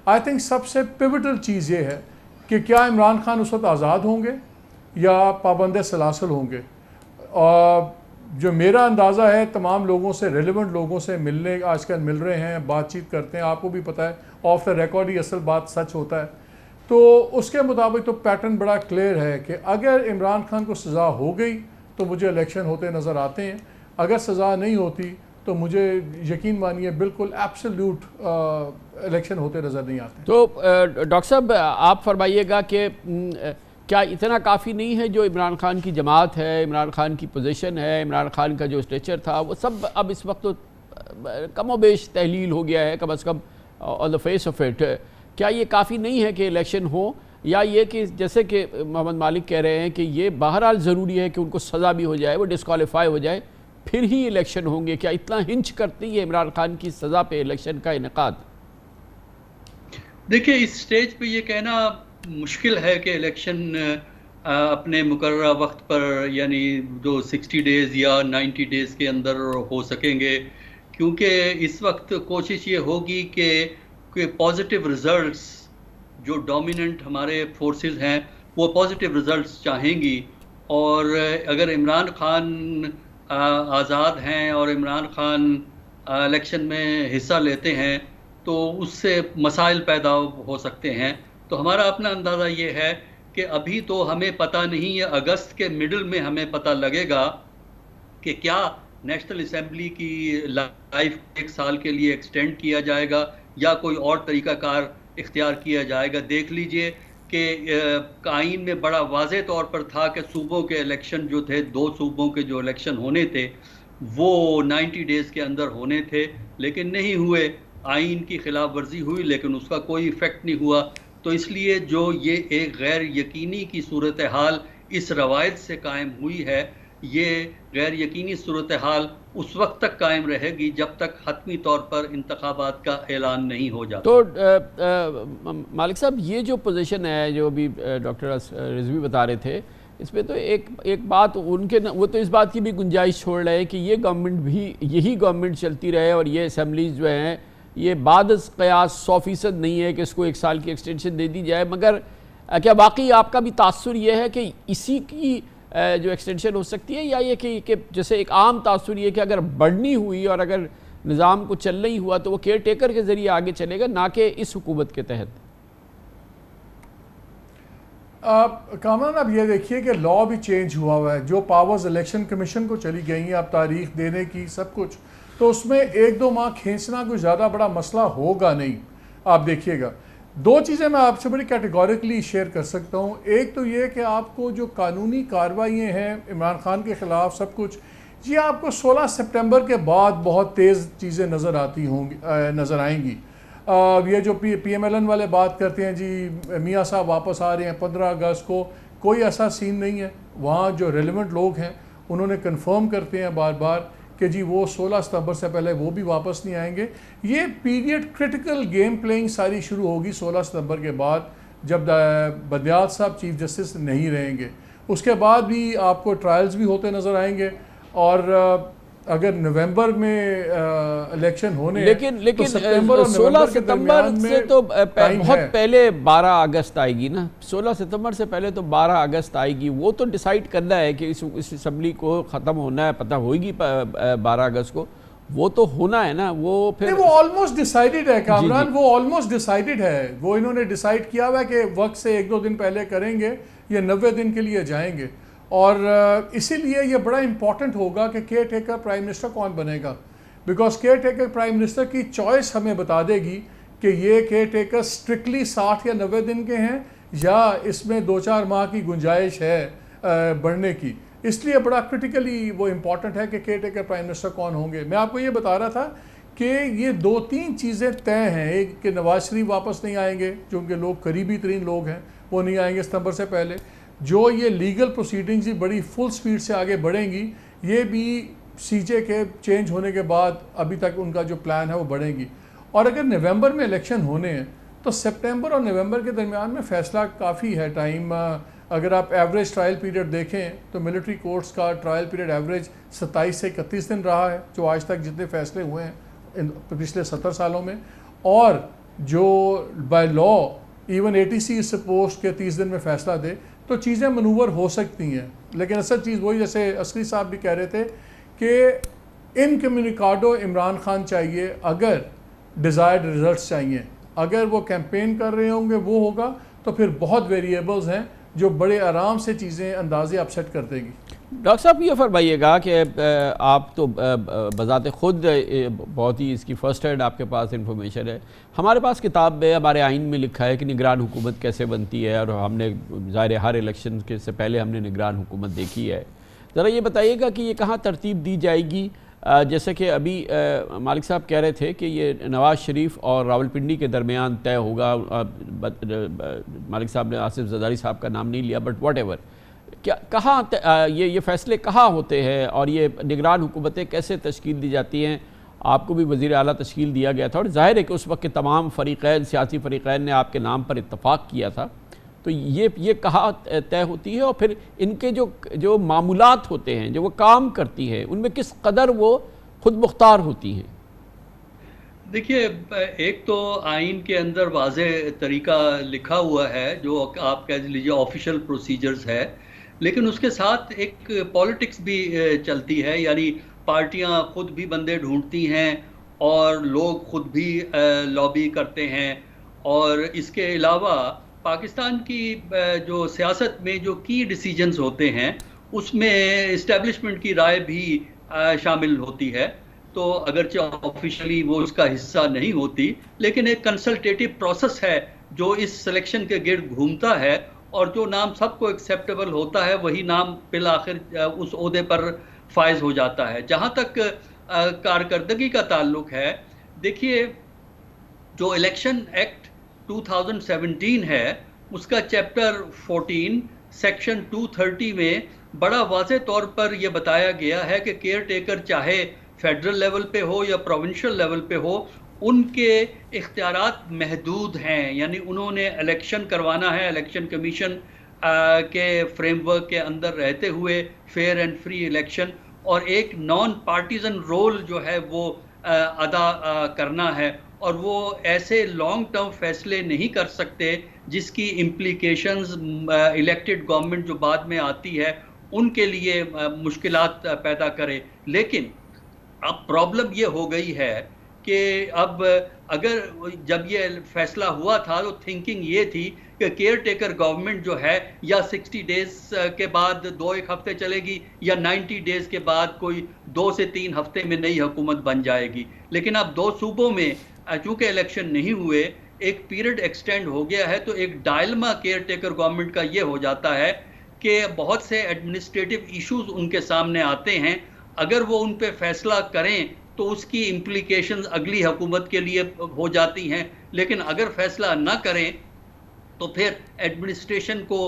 آئی تھنک سب سے پیوٹل چیز یہ ہے کہ کیا عمران خان اس وقت آزاد ہوں گے یا پابند سلاسل ہوں گے۔ اور جو میرا اندازہ ہے، تمام لوگوں سے، ریلیونٹ لوگوں سے ملنے آج کل مل رہے ہیں، بات چیت کرتے ہیں، آپ کو بھی پتہ ہے آف دا ریکارڈ ہی اصل بات سچ ہوتا ہے، تو اس کے مطابق تو پیٹرن بڑا کلیئر ہے کہ اگر عمران خان کو سزا ہو گئی تو مجھے الیکشن ہوتے نظر آتے ہیں، اگر سزا نہیں ہوتی تو مجھے یقین مانیے بالکل ایبسلیوٹ الیکشن ہوتے نظر نہیں آتے۔ تو ڈاکٹر صاحب آپ فرمائیے گا کہ کیا اتنا کافی نہیں ہے جو عمران خان کی جماعت ہے، عمران خان کی پوزیشن ہے، عمران خان کا جو اسٹیچر تھا، وہ سب اب اس وقت تو کم و بیش تحلیل ہو گیا ہے کم از کم آن دا فیس آف اٹ؟ کیا یہ کافی نہیں ہے کہ الیکشن ہو، یا یہ کہ جیسے کہ محمد مالک کہہ رہے ہیں کہ یہ بہرحال ضروری ہے کہ ان کو سزا بھی ہو جائے، وہ ڈسکوالیفائی ہو جائے پھر ہی الیکشن ہوں گے؟ کیا اتنا ہنچ کرتی ہے عمران خان کی سزا پہ الیکشن کا انعقاد؟ دیکھیں، اس سٹیج پہ یہ کہنا مشکل ہے کہ الیکشن اپنے مقررہ وقت پر، یعنی جو 60 ڈیز یا 90 ڈیز کے اندر ہو سکیں گے، کیونکہ اس وقت کوشش یہ ہوگی کہ پازیٹیو ریزلٹس جو ڈومیننٹ ہمارے فورسز ہیں وہ پازیٹیو ریزلٹس چاہیں گی، اور اگر عمران خان آزاد ہیں اور عمران خان الیکشن میں حصہ لیتے ہیں تو اس سے مسائل پیدا ہو سکتے ہیں۔ تو ہمارا اپنا اندازہ یہ ہے کہ ابھی تو ہمیں پتہ نہیں ہے، اگست کے مڈل میں ہمیں پتہ لگے گا کہ کیا نیشنل اسمبلی کی لائف 1 سال کے لیے ایکسٹینڈ کیا جائے گا یا کوئی اور طریقہ کار اختیار کیا جائے گا۔ دیکھ لیجئے کہ آئین میں بڑا واضح طور پر تھا کہ صوبوں کے الیکشن جو تھے، 2 صوبوں کے جو الیکشن ہونے تھے وہ 90 ڈیز کے اندر ہونے تھے، لیکن نہیں ہوئے، آئین کی خلاف ورزی ہوئی، لیکن اس کا کوئی ایفیکٹ نہیں ہوا۔ تو اس لیے جو یہ ایک غیر یقینی کی صورتحال اس روایت سے قائم ہوئی ہے یہ غیر یقینی صورتحال اس وقت تک قائم رہے گی جب تک حتمی طور پر انتخابات کا اعلان نہیں ہو جاتا۔ تو مالک صاحب یہ جو پوزیشن ہے جو ابھی ڈاکٹر رضوی بتا رہے تھے، اس میں تو ایک بات ان کے وہ تو اس بات کی بھی گنجائش چھوڑ رہے ہیں کہ یہ گورنمنٹ بھی یہی گورنمنٹ چلتی رہے اور یہ اسمبلیز جو ہیں یہ بعد از قیاس 100% نہیں ہے کہ اس کو 1 سال کی ایکسٹینشن دے دی جائے، مگر کیا واقعی آپ کا بھی تاثر یہ ہے کہ اسی کی جو ایکسٹینشن ہو سکتی ہے، یا یہ کہ جیسے ایک عام تاثر یہ کہ اگر بڑھنی ہوئی اور اگر نظام کو چل نہیں ہوا تو وہ کیئر ٹیکر کے ذریعے آگے چلے گا، نہ کہ اس حکومت کے تحت؟ کامران اب یہ دیکھیے کہ لا بھی چینج ہوا ہے، جو پاورز الیکشن کمیشن کو چلی گئی ہیں اب تاریخ دینے کی سب کچھ، تو اس میں 1-2 ماہ کھینچنا کوئی زیادہ بڑا مسئلہ ہوگا نہیں۔ آپ دیکھیے گا 2 چیزیں میں آپ سے بڑی کیٹیگوریکلی شیئر کر سکتا ہوں۔ ایک تو یہ کہ آپ کو جو قانونی کارروائیاں ہیں عمران خان کے خلاف سب کچھ، یہ آپ کو 16 سپٹمبر کے بعد بہت تیز چیزیں نظر آئیں گی۔ یہ جو پی ایم ایل این والے بات کرتے ہیں جی میاں صاحب واپس آ رہے ہیں 15 اگست کو، کوئی ایسا سین نہیں ہے۔ وہاں جو ریلیونٹ لوگ ہیں انہوں نے کنفرم کرتے ہیں بار بار کہ جی وہ 16 ستمبر سے پہلے وہ بھی واپس نہیں آئیں گے۔ یہ پیریڈ کرٹیکل گیم پلینگ ساری شروع ہوگی 16 ستمبر کے بعد، جب بدیات صاحب چیف جسٹس نہیں رہیں گے۔ اس کے بعد بھی آپ کو ٹرائلز بھی ہوتے نظر آئیں گے، اور اگر نومبر میں الیکشن ہونے لیکن 16 ستمبر سے تو بہت پہلے 12 اگست آئے گی نا، 16 ستمبر سے پہلے تو 12 اگست آئے گی، وہ تو ڈیسائیڈ کرنا ہے کہ اس اسمبلی کو ختم ہونا ہے، پتہ ہوئے گی 12 اگست کو، وہ تو ہونا ہے نا، وہ پھر وہ آلموسٹ ڈیسائیڈڈ ہے کامران، وہ آلموسٹ ڈیسائیڈڈ ہے، وہ انہوں نے ڈیسائیڈ کیا ہوا ہے کہ وقت سے 1-2 دن پہلے کریں گے، یہ 90 دن کے لیے جائیں گے۔ اور اسی لیے یہ بڑا امپورٹنٹ ہوگا کہ کیئر ٹیکر پرائم منسٹر کون بنے گا، because care taker prime minister کی چوائس ہمیں بتا دے گی کہ یہ کیئر ٹیکر اسٹرکٹلی 60 یا 90 دن کے ہیں، یا اس میں 2-4 ماہ کی گنجائش ہے بڑھنے کی۔ اس لیے بڑا کرٹیکلی وہ امپورٹنٹ ہے کہ کیئر ٹیکر پرائم منسٹر کون ہوں گے۔ میں آپ کو یہ بتا رہا تھا کہ یہ 2-3 چیزیں طے ہیں، ایک کہ نواز شریف واپس نہیں آئیں گے، جو ان کے لوگ قریبی ترین لوگ ہیں وہ نہیں آئیں گے ستمبر سے پہلے، جو یہ لیگل پروسیڈنگز بڑی فل سپیڈ سے آگے بڑھیں گی، یہ بھی سی جے کے چینج ہونے کے بعد ابھی تک ان کا جو پلان ہے وہ بڑھیں گی۔ اور اگر نومبر میں الیکشن ہونے ہیں تو سپٹمبر اور نومبر کے درمیان میں فیصلہ کافی ہے ٹائم۔ اگر آپ ایوریج ٹرائل پیریڈ دیکھیں تو ملٹری کورٹس کا ٹرائل پیریڈ ایوریج 27 سے 31 دن رہا ہے، جو آج تک جتنے فیصلے ہوئے ہیں پچھلے 70 سالوں میں، اور جو بائی لا ایون ATC اس سے پوسٹ کے 30 دن میں فیصلہ دے، تو چیزیں منور ہو سکتی ہیں۔ لیکن اصل چیز وہی جیسے عسکری صاحب بھی کہہ رہے تھے کہ ان کمیونیکاڈو عمران خان چاہیے، اگر ڈیزائرڈ ریزلٹس چاہیے، اگر وہ کیمپین کر رہے ہوں گے وہ ہوگا، تو پھر بہت ویریبلز ہیں جو بڑے آرام سے چیزیں اندازے اپسیٹ کر دے گی۔ ڈاکٹر صاحب یہ فرمائیے گا کہ آپ تو بذات خود بہت ہی اس کی فرسٹ ہینڈ آپ کے پاس انفارمیشن ہے، ہمارے پاس کتاب میں ہمارے آئین میں لکھا ہے کہ نگران حکومت کیسے بنتی ہے، اور ہم نے ظاہر ہر الیکشن کے سے پہلے ہم نے نگران حکومت دیکھی ہے۔ ذرا یہ بتائیے گا کہ یہ کہاں ترتیب دی جائے گی؟ جیسے کہ ابھی مالک صاحب کہہ رہے تھے کہ یہ نواز شریف اور راولپنڈی کے درمیان طے ہوگا، مالک صاحب نے آصف زرداری صاحب کا نام نہیں لیا، بٹ واٹ ایور، کیا کہاں یہ فیصلے کہاں ہوتے ہیں، اور یہ نگران حکومتیں کیسے تشکیل دی جاتی ہیں؟ آپ کو بھی وزیر اعلیٰ تشکیل دیا گیا تھا، اور ظاہر ہے کہ اس وقت کے تمام فریقین، سیاسی فریقین نے آپ کے نام پر اتفاق کیا تھا، تو یہ کہاں طے ہوتی ہے، اور پھر ان کے جو معمولات ہوتے ہیں جو وہ کام کرتی ہیں ان میں کس قدر وہ خود مختار ہوتی ہیں؟ دیکھیے، ایک تو آئین کے اندر واضح طریقہ لکھا ہوا ہے جو آپ کہہ لیجیے آفیشیل پروسیجرز ہے، لیکن اس کے ساتھ ایک پالیٹکس بھی چلتی ہے، یعنی پارٹیاں خود بھی بندے ڈھونڈتی ہیں اور لوگ خود بھی لابی کرتے ہیں، اور اس کے علاوہ پاکستان کی جو سیاست میں جو کی ڈیسیجنز ہوتے ہیں اس میں اسٹیبلشمنٹ کی رائے بھی شامل ہوتی ہے، تو اگرچہ آفیشلی وہ اس کا حصہ نہیں ہوتی، لیکن ایک کنسلٹیٹو پروسیس ہے جو اس سلیکشن کے گرد گھومتا ہے، اور جو نام سب کو ایکسیپٹیبل ہوتا ہے وہی نام بالآخر اس عہدے پر فائز ہو جاتا ہے۔ جہاں تک کارکردگی کا تعلق ہے، دیکھیے جو الیکشن ایکٹ 2017 ہے اس کا چیپٹر 14 سیکشن 230 میں بڑا واضح طور پر یہ بتایا گیا ہے کہ کیئر ٹیکر چاہے فیڈرل لیول پہ ہو یا پروونشل لیول پہ ہو، ان کے اختیارات محدود ہیں، یعنی انہوں نے الیکشن کروانا ہے الیکشن کمیشن کے فریم ورک کے اندر رہتے ہوئے، فیئر اینڈ فری الیکشن، اور ایک نان پارٹیزن رول جو ہے وہ ادا کرنا ہے، اور وہ ایسے لانگ ٹرم فیصلے نہیں کر سکتے جس کی امپلیکیشنز الیکٹڈ گورنمنٹ جو بعد میں آتی ہے ان کے لیے مشکلات پیدا کرے۔ لیکن اب پرابلم یہ ہو گئی ہے کہ اب اگر جب یہ فیصلہ ہوا تھا تو تھنکنگ یہ تھی کہ کیئر ٹیکر گورنمنٹ جو ہے یا 60 ڈیز کے بعد 2-1 ہفتے چلے گی، یا 90 ڈیز کے بعد کوئی 2 سے 3 ہفتے میں نئی حکومت بن جائے گی۔ لیکن اب 2 صوبوں میں چونکہ الیکشن نہیں ہوئے، ایک پیریڈ ایکسٹینڈ ہو گیا ہے، تو ایک ڈائلما کیئر ٹیکر گورنمنٹ کا یہ ہو جاتا ہے کہ بہت سے ایڈمنسٹریٹو ایشوز ان کے سامنے آتے ہیں، اگر وہ ان پہ فیصلہ کریں تو اس کی امپلیکیشنز اگلی حکومت کے لیے ہو جاتی ہیں، لیکن اگر فیصلہ نہ کریں تو پھر ایڈمنسٹریشن کو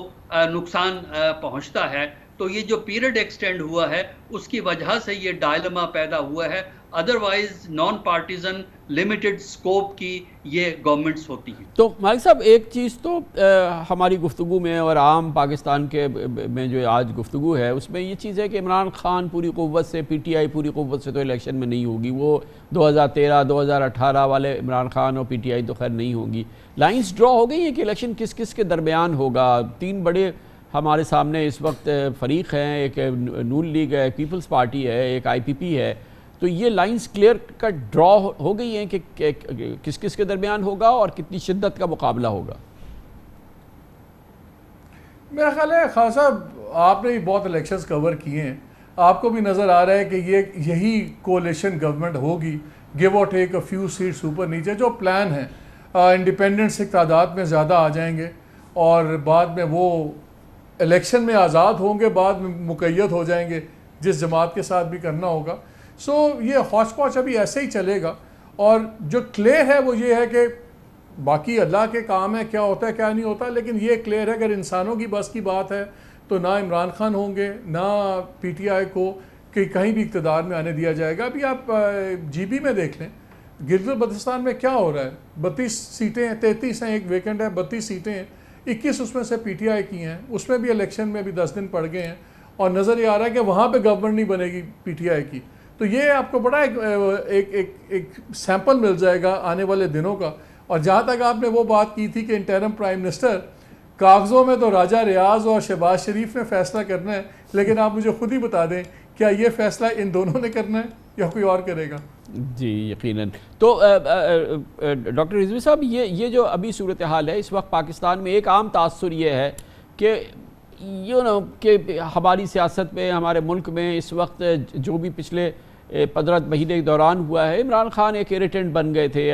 نقصان پہنچتا ہے۔ تو یہ جو پیریڈ ایکسٹینڈ ہوا ہے اس کی وجہ سے یہ ڈائلما پیدا ہوا ہے، otherwise non partisan limited scope کی یہ گورنمنٹس ہوتی ہیں۔ تو مالک صاحب ایک چیز تو ہماری گفتگو میں اور عام پاکستان کے میں جو آج گفتگو ہے اس میں یہ چیز ہے کہ عمران خان پوری قوت سے، پی ٹی آئی پوری قوت سے تو الیکشن میں نہیں ہوگی، وہ 2013-2018 والے عمران خان اور پی ٹی آئی تو خیر نہیں ہوگی۔ لائنز ڈرا ہو گئی ہیں کہ الیکشن کس کس کے درمیان ہوگا۔ 3 بڑے ہمارے سامنے اس وقت فریق ہیں، ایک نون لیگ ہے، ایک پیپلز پارٹی ہے، ایک آئی پی پی ہے، تو یہ لائنز کلیئر کٹ ڈرا ہو گئی ہیں کہ کس کس کے درمیان ہوگا اور کتنی شدت کا مقابلہ ہوگا؟ میرا خیال ہے خان صاحب آپ نے بہت الیکشنز کور کیے ہیں، آپ کو بھی نظر آ رہا ہے کہ یہی کولیشن گورنمنٹ ہوگی، گیو اور ٹیک اے فیو سیٹس اوپر نیچے۔ جو پلان ہے انڈیپینڈنٹس ایک تعداد میں زیادہ آ جائیں گے اور بعد میں وہ الیکشن میں آزاد ہوں گے، بعد میں مقید ہو جائیں گے جس جماعت کے ساتھ بھی کرنا ہوگا۔ سو یہ ہوچ پوچ ابھی ایسے ہی چلے گا، اور جو کلیئر ہے وہ یہ ہے کہ باقی اللہ کے کام ہے کیا ہوتا ہے کیا نہیں ہوتا، لیکن یہ کلیئر ہے اگر انسانوں کی بس کی بات ہے تو نہ عمران خان ہوں گے نہ پی ٹی آئی کو کہ کہیں بھی اقتدار میں آنے دیا جائے گا۔ ابھی آپ جی بی میں دیکھ لیں، گلگت بلتستان میں کیا ہو رہا ہے، 32 سیٹیں ہیں، 33 ہیں، ایک ویکنٹ ہے، 32 سیٹیں ہیں، 21 اس میں سے پی ٹی آئی کی ہیں، اس میں بھی الیکشن میں بھی 10 دن پڑ گئے ہیں، اور نظر یہ آ رہا ہے کہ وہاں پہ گورنمنٹ نہیں بنے گی پی ٹی آئی کی۔ تو یہ آپ کو بڑا ایک سیمپل مل جائے گا آنے والے دنوں کا۔ اور جہاں تک آپ نے وہ بات کی تھی کہ انٹرم پرائم منسٹر، کاغذوں میں تو راجہ ریاض اور شہباز شریف نے فیصلہ کرنا ہے، لیکن آپ مجھے خود ہی بتا دیں کیا یہ فیصلہ ان دونوں نے کرنا ہے یا کوئی اور کرے گا؟ جی یقیناً۔ تو ڈاکٹر رضوی صاحب یہ جو ابھی صورتحال ہے اس وقت پاکستان میں، ایک عام تاثر یہ ہے کہ کہ ہماری سیاست میں، ہمارے ملک میں اس وقت جو بھی پچھلے 15 مہینے کے دوران ہوا ہے، عمران خان ایک ایریٹنٹ بن گئے تھے،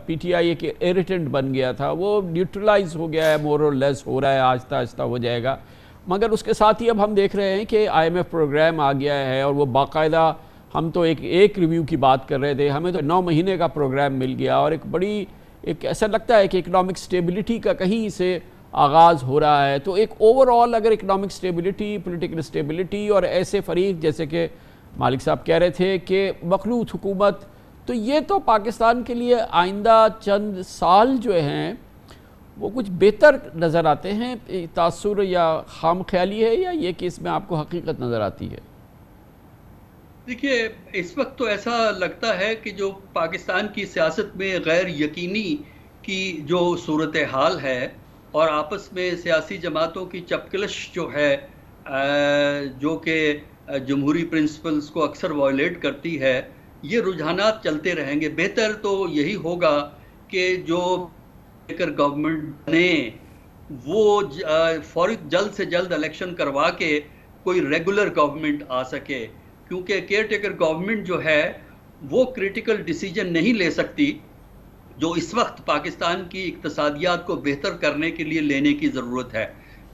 پی ٹی آئی ایک ایریٹنٹ بن گیا تھا، وہ نیوٹرلائز ہو گیا ہے، مور اور لیس ہو رہا ہے، آہستہ آہستہ ہو جائے گا۔ مگر اس کے ساتھ ہی اب ہم دیکھ رہے ہیں کہ آئی ایم ایف پروگرام آ گیا ہے، اور وہ باقاعدہ، ہم تو ایک ریویو کی بات کر رہے تھے، ہمیں تو 9 مہینے کا پروگرام مل گیا، اور ایک ایسا لگتا ہے کہ اکنامک سٹیبلٹی کا کہیں سے آغاز ہو رہا ہے۔ تو ایک اوور آل اگر اکنامک سٹیبلٹی، پولیٹیکل سٹیبلٹی، اور ایسے فریق جیسے کہ مالک صاحب کہہ رہے تھے کہ مخلوط حکومت، تو یہ تو پاکستان کے لیے آئندہ چند سال جو ہیں وہ کچھ بہتر نظر آتے ہیں۔ تاثر یا خام خیالی ہے، یا یہ کہ اس میں آپ کو حقیقت نظر آتی ہے؟ دیکھیے اس وقت تو ایسا لگتا ہے کہ جو پاکستان کی سیاست میں غیر یقینی کی جو صورتحال ہے، اور آپس میں سیاسی جماعتوں کی چپکلش جو ہے، جو کہ جمہوری پرنسپلز کو اکثر وائلیٹ کرتی ہے، یہ رجحانات چلتے رہیں گے۔ بہتر تو یہی ہوگا کہ جو گورنمنٹ بنے وہ فوری جلد سے جلد الیکشن کروا کے کوئی ریگولر گورنمنٹ آ سکے، کیونکہ کیئر ٹیکر گورنمنٹ جو ہے وہ کریٹیکل ڈیسیجن نہیں لے سکتی جو اس وقت پاکستان کی اقتصادیات کو بہتر کرنے کے لیے لینے کی ضرورت ہے۔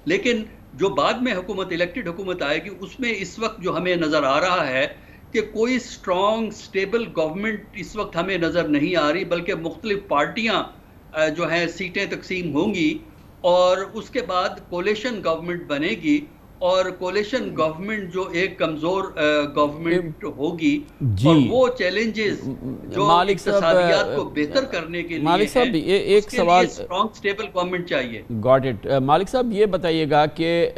لیکن جو بعد میں حکومت، الیکٹڈ حکومت آئے گی، اس میں اس وقت جو ہمیں نظر آ رہا ہے کہ کوئی سٹرونگ سٹیبل گورنمنٹ اس وقت ہمیں نظر نہیں آ رہی، بلکہ مختلف پارٹیاں جو ہیں سیٹیں تقسیم ہوں گی، اور اس کے بعد کولیشن گورنمنٹ بنے گی، اور کولیشن گورنمنٹ جو ایک کمزور گورنمنٹ ہوگی، اور وہ چیلنجز جو اقتصادیات کو بہتر کرنے کے لیے مالک صاحب ایک سوال، اسٹرانگ اسٹیبل گورنمنٹ چاہیے. Got it. مالک صاحب یہ بتائیے گا کہ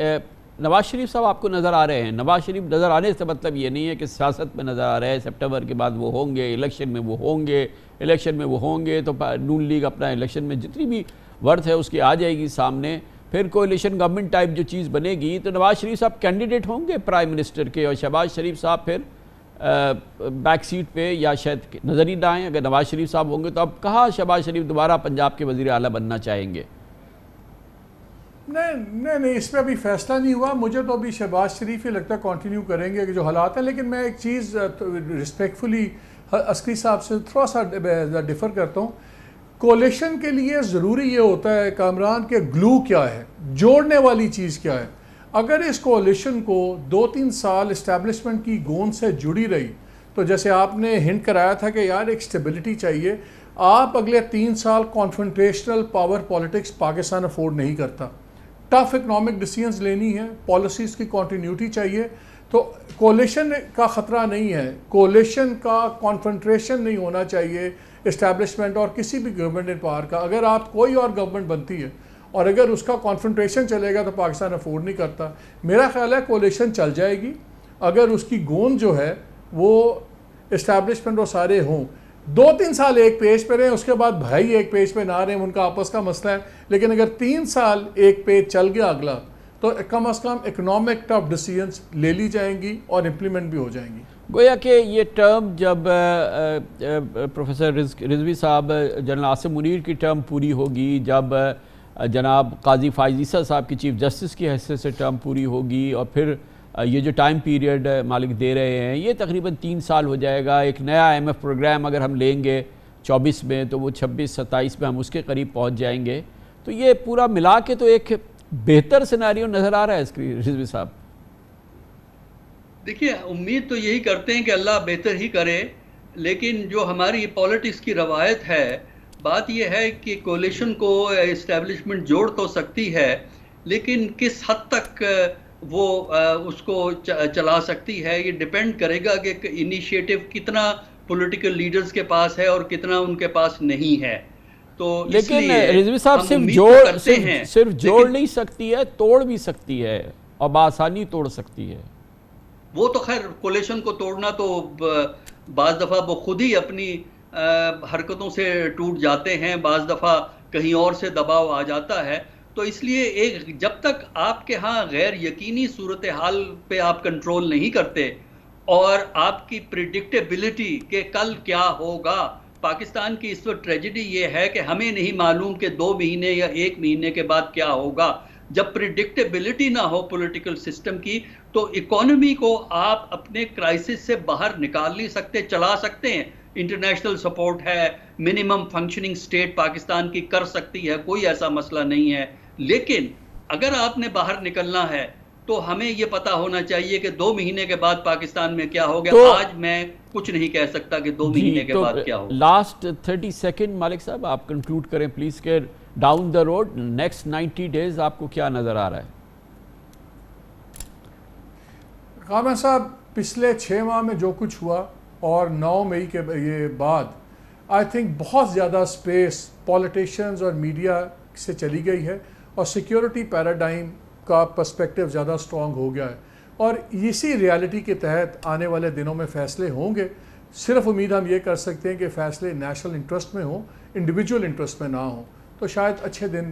نواز شریف صاحب آپ کو نظر آ رہے ہیں. نواز شریف نظر آنے سے مطلب یہ نہیں ہے کہ سیاست میں نظر آ رہے ہیں، سپٹمبر کے بعد وہ ہوں گے، الیکشن میں وہ ہوں گے، تو نون لیگ اپنا الیکشن میں جتنی بھی ورتھ ہے اس کی آ جائے گی سامنے، پھر کولیشن گورنمنٹ ٹائپ جو چیز بنے گی، تو نواز شریف صاحب کینڈیڈیٹ ہوں گے پرائم منسٹر کے، اور شہباز شریف صاحب پھر بیک سیٹ پہ یا شاید نظر ہی نہ آئیں. اگر نواز شریف صاحب ہوں گے تو اب کہاں شہباز شریف دوبارہ پنجاب کے وزیر اعلیٰ بننا چاہیں گے؟ نہیں اس پہ ابھی فیصلہ نہیں ہوا. مجھے تو ابھی شہباز شریف ہی لگتا ہے کنٹینیو کریں گے کہ جو حالات ہیں. لیکن میں ایک چیز رسپیکٹفلی عسکری صاحب سے تھوڑا سا ڈفر کرتا ہوں. کولیشن کے لیے ضروری یہ ہوتا ہے کامران کہ گلو کیا ہے، جوڑنے والی چیز کیا ہے. اگر اس کولیشن کو 2-3 سال اسٹیبلشمنٹ کی گوند سے جڑی رہی تو جیسے آپ نے ہنٹ کرایا تھا کہ یار ایک اسٹیبلٹی چاہیے، آپ اگلے 3 سال confrontational power politics Pakistan afford نہیں کرتا. ٹف اکنامک ڈیسیژنز لینی ہے، پالیسیز کی کنٹینیوٹی چاہیے. تو کولیشن کا خطرہ نہیں ہے، کولیشن کا کانفرنٹریشن نہیں ہونا چاہیے اسٹیبلشمنٹ اور کسی بھی گورنمنٹ ان پاور کا. اگر آپ کوئی اور گورنمنٹ بنتی ہے اور اگر اس کا کانفرنٹریشن چلے گا تو پاکستان افورڈ نہیں کرتا. میرا خیال ہے کولیشن چل جائے گی اگر اس کی گوند جو ہے وہ اسٹیبلشمنٹ اور سارے ہوں. 2-3 سال ایک پیج پہ رہیں، اس کے بعد بھائی ایک پیج پہ نہ رہیں، ان کا آپس کا مسئلہ ہے. لیکن اگر 3 سال ایک پیج چل گیا اگلا تو کم از کم اکنامک ٹف ڈیسیژنز لے لی جائیں گی اور امپلیمنٹ بھی ہو جائیں گی. گویا کہ یہ ٹرم جب پروفیسر رضوی صاحب جنرل عاصم منیر کی ٹرم پوری ہوگی، جب جناب قاضی فائز عیسیٰ صاحب کی چیف جسٹس کی حیثیت سے ٹرم پوری ہوگی، اور پھر یہ جو ٹائم پیریڈ مالک دے رہے ہیں یہ تقریباً 3 سال ہو جائے گا. ایک نیا IMF پروگرام اگر ہم لیں گے 24 میں تو وہ 26-27 میں ہم اس کے قریب پہنچ جائیں گے. تو یہ پورا ملا کے تو ایک بہتر سیناریو نظر آ رہا ہے اس کی رضوی صاحب. دیکھیے امید تو یہی کرتے ہیں کہ اللہ بہتر ہی کرے، لیکن جو ہماری پالیٹکس کی روایت ہے، بات یہ ہے کہ کولیشن کو اسٹیبلشمنٹ جوڑ تو سکتی ہے، لیکن کس حد تک وہ اس کو چلا سکتی ہے یہ ڈیپینڈ کرے گا کہ انیشیٹو کتنا پولیٹیکل لیڈرز کے پاس ہے اور کتنا ان کے پاس نہیں ہے. تو لیکن رضوی صاحب صرف جوڑ نہیں سکتی ہے، توڑ بھی سکتی ہے اور بآسانی توڑ سکتی ہے. وہ تو خیر کولیشن کو توڑنا تو بعض دفعہ وہ خود ہی اپنی حرکتوں سے ٹوٹ جاتے ہیں، بعض دفعہ کہیں اور سے دباؤ آ جاتا ہے. تو اس لیے جب تک آپ کے ہاں غیر یقینی صورتحال پہ آپ کنٹرول نہیں کرتے اور آپ کی پریڈکٹیبلٹی کہ کل کیا ہوگا، پاکستان کی اس وقت ٹریجڈی یہ ہے کہ ہمیں نہیں معلوم کہ 2 مہینے یا 1 مہینے کے بعد کیا ہوگا. جب پریڈکٹیبلٹی نہ ہو پولیٹیکل سسٹم کی تو اکانومی کو آپ اپنے کرائسس سے باہر نکال نہیں سکتے، چلا سکتے ہیں. انٹرنیشنل سپورٹ ہے، منیمم فنکشننگ سٹیٹ پاکستان کی کر سکتی ہے، کوئی ایسا مسئلہ نہیں ہے. لیکن اگر آپ نے باہر نکلنا ہے تو ہمیں یہ پتا ہونا چاہیے کہ 2 مہینے کے بعد پاکستان میں کیا ہو گیا. آج میں کچھ نہیں کہہ سکتا کہ 2 مہینے کے بعد کیا ہو. لاسٹ 30 سیکنڈ مالک صاحب آپ کنکلوڈ کریں پلیز کہ down the road next 90 days آپ کو کیا نظر آ رہا ہے؟ کامران صاحب پچھلے 6 ماہ میں جو کچھ ہوا اور 9 مئی کے یہ بعد آئی تھنک بہت زیادہ سپیس پولیٹیشنز اور میڈیا سے چلی گئی ہے اور سیکیورٹی پیراڈائم کا پرسپیکٹیو زیادہ سٹرونگ ہو گیا ہے. اور اسی ریالٹی کے تحت آنے والے دنوں میں فیصلے ہوں گے. صرف امید ہم یہ کر سکتے ہیں کہ فیصلے نیشنل انٹرسٹ میں ہوں، انڈیویجول انٹرسٹ میں نہ ہوں. تو شاید اچھے دن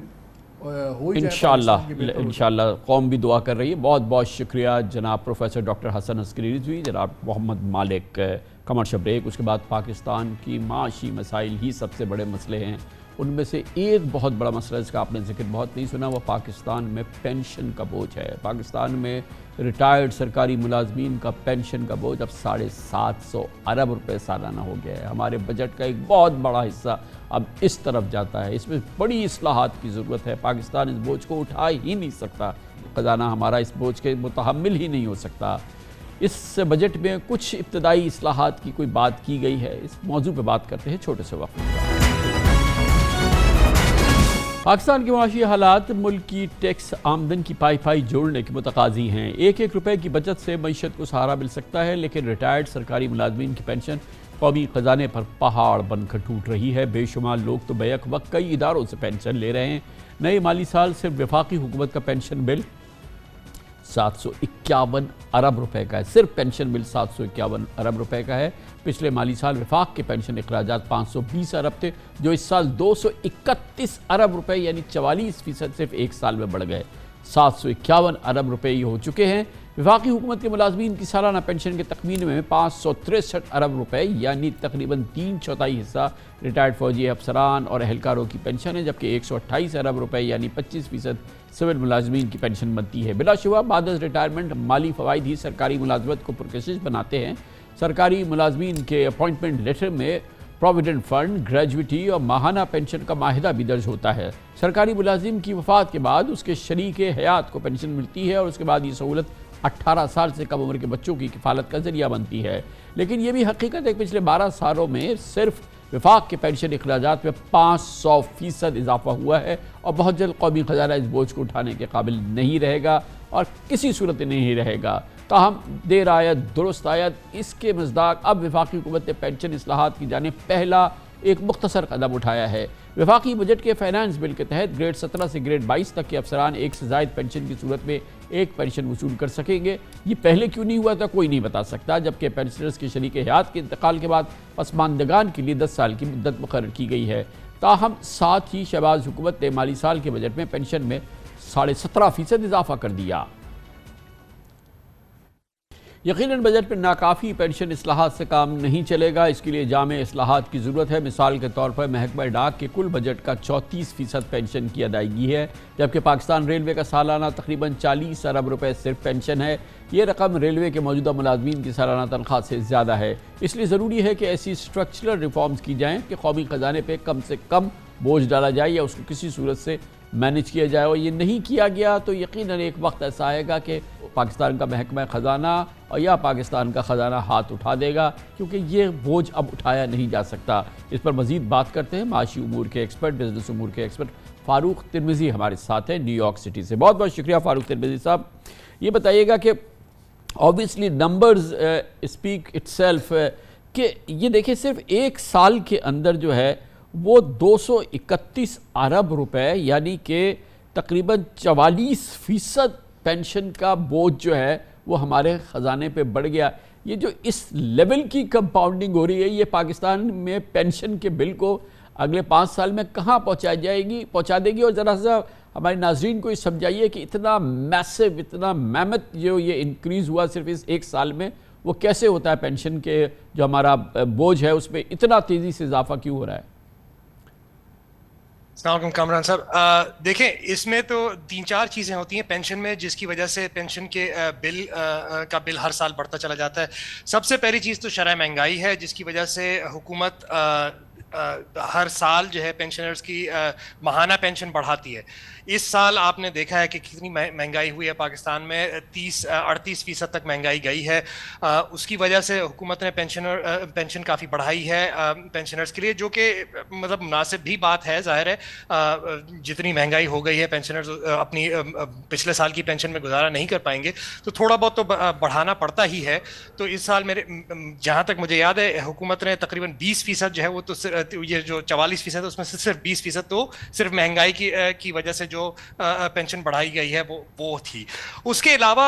ہو ہی جائیں. انشاءاللہ قوم بھی دعا کر رہی ہے. بہت بہت شکریہ جناب پروفیسر ڈاکٹر حسن عسکری رضوی، جناب محمد مالک. کمرشل بریک، اس کے بعد پاکستان کی معاشی مسائل ہی سب سے بڑے مسئلے ہیں. ان میں سے ایک بہت بڑا مسئلہ جس کا آپ نے ذکر بہت نہیں سنا، وہ پاکستان میں پینشن کا بوجھ ہے. پاکستان میں ریٹائرڈ سرکاری ملازمین کا پینشن کا بوجھ اب 750 ارب روپے سالانہ ہو گیا ہے. ہمارے بجٹ کا ایک بہت بڑا حصہ اب اس طرف جاتا ہے. اس میں بڑی اصلاحات کی ضرورت ہے. پاکستان اس بوجھ کو اٹھا ہی نہیں سکتا، خزانہ ہمارا اس بوجھ کے متحمل ہی نہیں ہو سکتا. اس بجٹ میں کچھ ابتدائی اصلاحات کی کوئی بات کی گئی ہے. اس موضوع پہ بات کرتے ہیں چھوٹے سے وقت. پاکستان کے معاشی حالات ملک کی ٹیکس آمدن کی پائی جوڑنے کے متقاضی ہیں۔ 1-1 روپے کی بچت سے معیشت کو سہارا مل سکتا ہے، لیکن ریٹائرڈ سرکاری ملازمین کی پینشن قومی خزانے پر پہاڑ بن کر ٹوٹ رہی ہے۔ بے شمار لوگ تو بیک وقت کئی اداروں سے پینشن لے رہے ہیں۔ نئے مالی سال صرف وفاقی حکومت کا پینشن بل 751 ارب روپے کا ہے۔ صرف پینشن بل 751 ارب روپے کا ہے۔ پچھلے مالی سال وفاق کے پینشن اخراجات 520 ارب تھے، جو اس سال 231 ارب روپے یعنی 44% صرف ایک سال میں بڑھ گئے۔ 751 ارب روپے یہ ہو چکے ہیں۔ وفاقی حکومت کے ملازمین کی سالانہ پینشن کے تخمینے میں 563 ارب روپے یعنی تقریباً 3/4 حصہ ریٹائرڈ فوجی افسران اور اہلکاروں کی پینشن ہے، جبکہ 128 ارب روپے یعنی 25% سول ملازمین کی پینشن بنتی ہے۔ بلا شبہ بعد از ریٹائرمنٹ مالی فوائد ہی سرکاری ملازمت کو پرکشش بناتے ہیں۔ سرکاری ملازمین کے اپوائنٹمنٹ لیٹر میں پروویڈنٹ فنڈ، گریجویٹی اور ماہانہ پینشن کا معاہدہ بھی درج ہوتا ہے۔ سرکاری ملازم کی وفات کے بعد اس کے شریک حیات کو پینشن ملتی ہے اور اس کے بعد یہ سہولت 18 سال سے کم عمر کے بچوں کی کفالت کا ذریعہ بنتی ہے۔ لیکن یہ بھی حقیقت ہے کہ پچھلے 12 سالوں میں صرف وفاق کے پینشن اخراجات میں 500% اضافہ ہوا ہے اور بہت جلد قومی خزانہ اس بوجھ کو اٹھانے کے قابل نہیں رہے گا اور کسی صورت نہیں رہے گا۔ تاہم دیر آید درست آید، اس کے مصداق اب وفاقی حکومت نے پینشن اصلاحات کی جانب پہلا ایک مختصر قدم اٹھایا ہے۔ وفاقی بجٹ کے فائنانس بل کے تحت گریڈ 17 سے گریڈ 22 تک کے افسران ایک سے زائد پینشن کی صورت میں ایک پینشن وصول کر سکیں گے۔ یہ پہلے کیوں نہیں ہوا تھا کوئی نہیں بتا سکتا، جبکہ پینشنرز کے شریک حیات کے انتقال کے بعد پسماندگان کے لیے 10 سال کی مدت مقرر کی گئی ہے۔ تاہم ساتھ ہی شہباز حکومت نے مالی سال کے بجٹ میں پینشن میں 17.5% اضافہ کر دیا۔ یقیناً بجٹ پر ناکافی پینشن اصلاحات سے کام نہیں چلے گا، اس کے لیے جامع اصلاحات کی ضرورت ہے۔ مثال کے طور پر محکمہ ڈاک کے کل بجٹ کا 34% پینشن کی ادائیگی ہے، جبکہ پاکستان ریلوے کا سالانہ تقریباً 40 ارب روپے صرف پینشن ہے۔ یہ رقم ریلوے کے موجودہ ملازمین کی سالانہ تنخواہ سے زیادہ ہے۔ اس لیے ضروری ہے کہ ایسی اسٹرکچرل ریفارمز کی جائیں کہ قومی خزانے پہ کم سے کم بوجھ ڈالا جائے یا اس کو کسی صورت سے مینج کیا جائے، اور یہ نہیں کیا گیا تو یقیناً ایک وقت ایسا آئے گا کہ پاکستان کا محکمہ خزانہ اور یا پاکستان کا خزانہ ہاتھ اٹھا دے گا، کیونکہ یہ بوجھ اب اٹھایا نہیں جا سکتا۔ اس پر مزید بات کرتے ہیں معاشی امور کے ایکسپرٹ، بزنس امور کے ایکسپرٹ فاروق ترمذی ہمارے ساتھ ہیں نیو یارک سٹی سے۔ بہت بہت شکریہ فاروق ترمذی صاحب۔ یہ بتائیے گا کہ obviously numbers speak itself کہ یہ دیکھیں صرف ایک سال کے اندر جو ہے وہ 231 ارب روپے یعنی کہ تقریباً 44% پینشن کا بوجھ جو ہے وہ ہمارے خزانے پہ بڑھ گیا۔ یہ جو اس لیول کی کمپاؤنڈنگ ہو رہی ہے، یہ پاکستان میں پینشن کے بل کو اگلے 5 سال میں کہاں پہنچا دے گی، اور ذرا سا ہمارے ناظرین کو یہ سمجھائیے کہ اتنا میسو، اتنا میمت جو یہ انکریز ہوا صرف اس ایک سال میں، وہ کیسے ہوتا ہے؟ پینشن کے جو ہمارا بوجھ ہے اس میں اتنا تیزی سے اضافہ کیوں ہو رہا ہے؟ السلام علیکم کامران صاحب۔ دیکھیں اس میں تو 3-4 چیزیں ہوتی ہیں پینشن میں جس کی وجہ سے پینشن کے بل کا بل ہر سال بڑھتا چلا جاتا ہے۔ سب سے پہلی چیز تو شرح مہنگائی ہے، جس کی وجہ سے حکومت ہر سال جو ہے پینشنرز کی ماہانہ پینشن بڑھاتی ہے۔ اس سال آپ نے دیکھا ہے کہ کتنی مہنگائی ہوئی ہے پاکستان میں، 38% تک مہنگائی گئی ہے۔ اس کی وجہ سے حکومت نے پینشن کافی بڑھائی ہے پینشنرز کے لیے، جو کہ مطلب مناسب بھی بات ہے، ظاہر ہے جتنی مہنگائی ہو گئی ہے پینشنرز اپنی پچھلے سال کی پینشن میں گزارا نہیں کر پائیں گے، تو تھوڑا بہت تو بڑھانا پڑتا ہی ہے۔ تو اس سال جہاں تک مجھے یاد ہے حکومت نے تقریباً 20% جو ہے وہ تو یہ جو 44% ہے اس میں سے صرف 20% تو صرف مہنگائی کی وجہ سے جو پینشن بڑھائی گئی ہے وہ تھی۔ اس کے علاوہ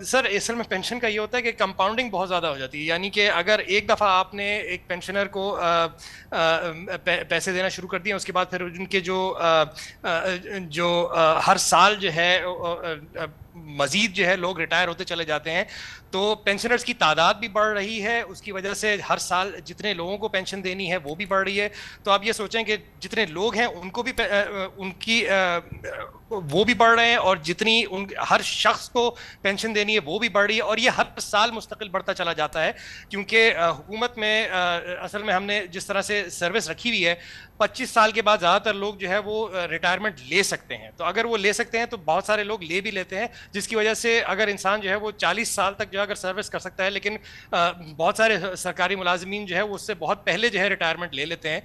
سر اصل میں پینشن کا یہ ہوتا ہے کہ کمپاؤنڈنگ بہت زیادہ ہو جاتی ہے، یعنی کہ اگر ایک دفعہ آپ نے ایک پینشنر کو پیسے دینا شروع کر دیے، اس کے بعد پھر ان کے جو ہر سال جو ہے مزید جو ہے لوگ ریٹائر ہوتے چلے جاتے ہیں، تو پینشنرز کی تعداد بھی بڑھ رہی ہے، اس کی وجہ سے ہر سال جتنے لوگوں کو پینشن دینی ہے وہ بھی بڑھ رہی ہے۔ تو آپ یہ سوچیں کہ جتنے لوگ ہیں ان کو بھی ان کی وہ بھی بڑھ رہے ہیں، اور جتنی ہر شخص کو پینشن دینی ہے وہ بھی بڑھ رہی ہے، اور یہ ہر سال مستقل بڑھتا چلا جاتا ہے، کیونکہ حکومت میں اصل میں ہم نے جس طرح سے سروس رکھی ہوئی ہے 25 سال کے بعد زیادہ تر لوگ جو ہے وہ ریٹائرمنٹ لے سکتے ہیں۔ تو اگر وہ لے سکتے ہیں تو بہت سارے لوگ لے بھی لیتے ہیں، جس کی وجہ سے اگر انسان جو ہے وہ 40 سال تک جو ہے اگر سروس کر سکتا ہے، لیکن بہت سارے سرکاری ملازمین جو ہے وہ اس سے بہت پہلے جو ہے ریٹائرمنٹ لے لیتے ہیں،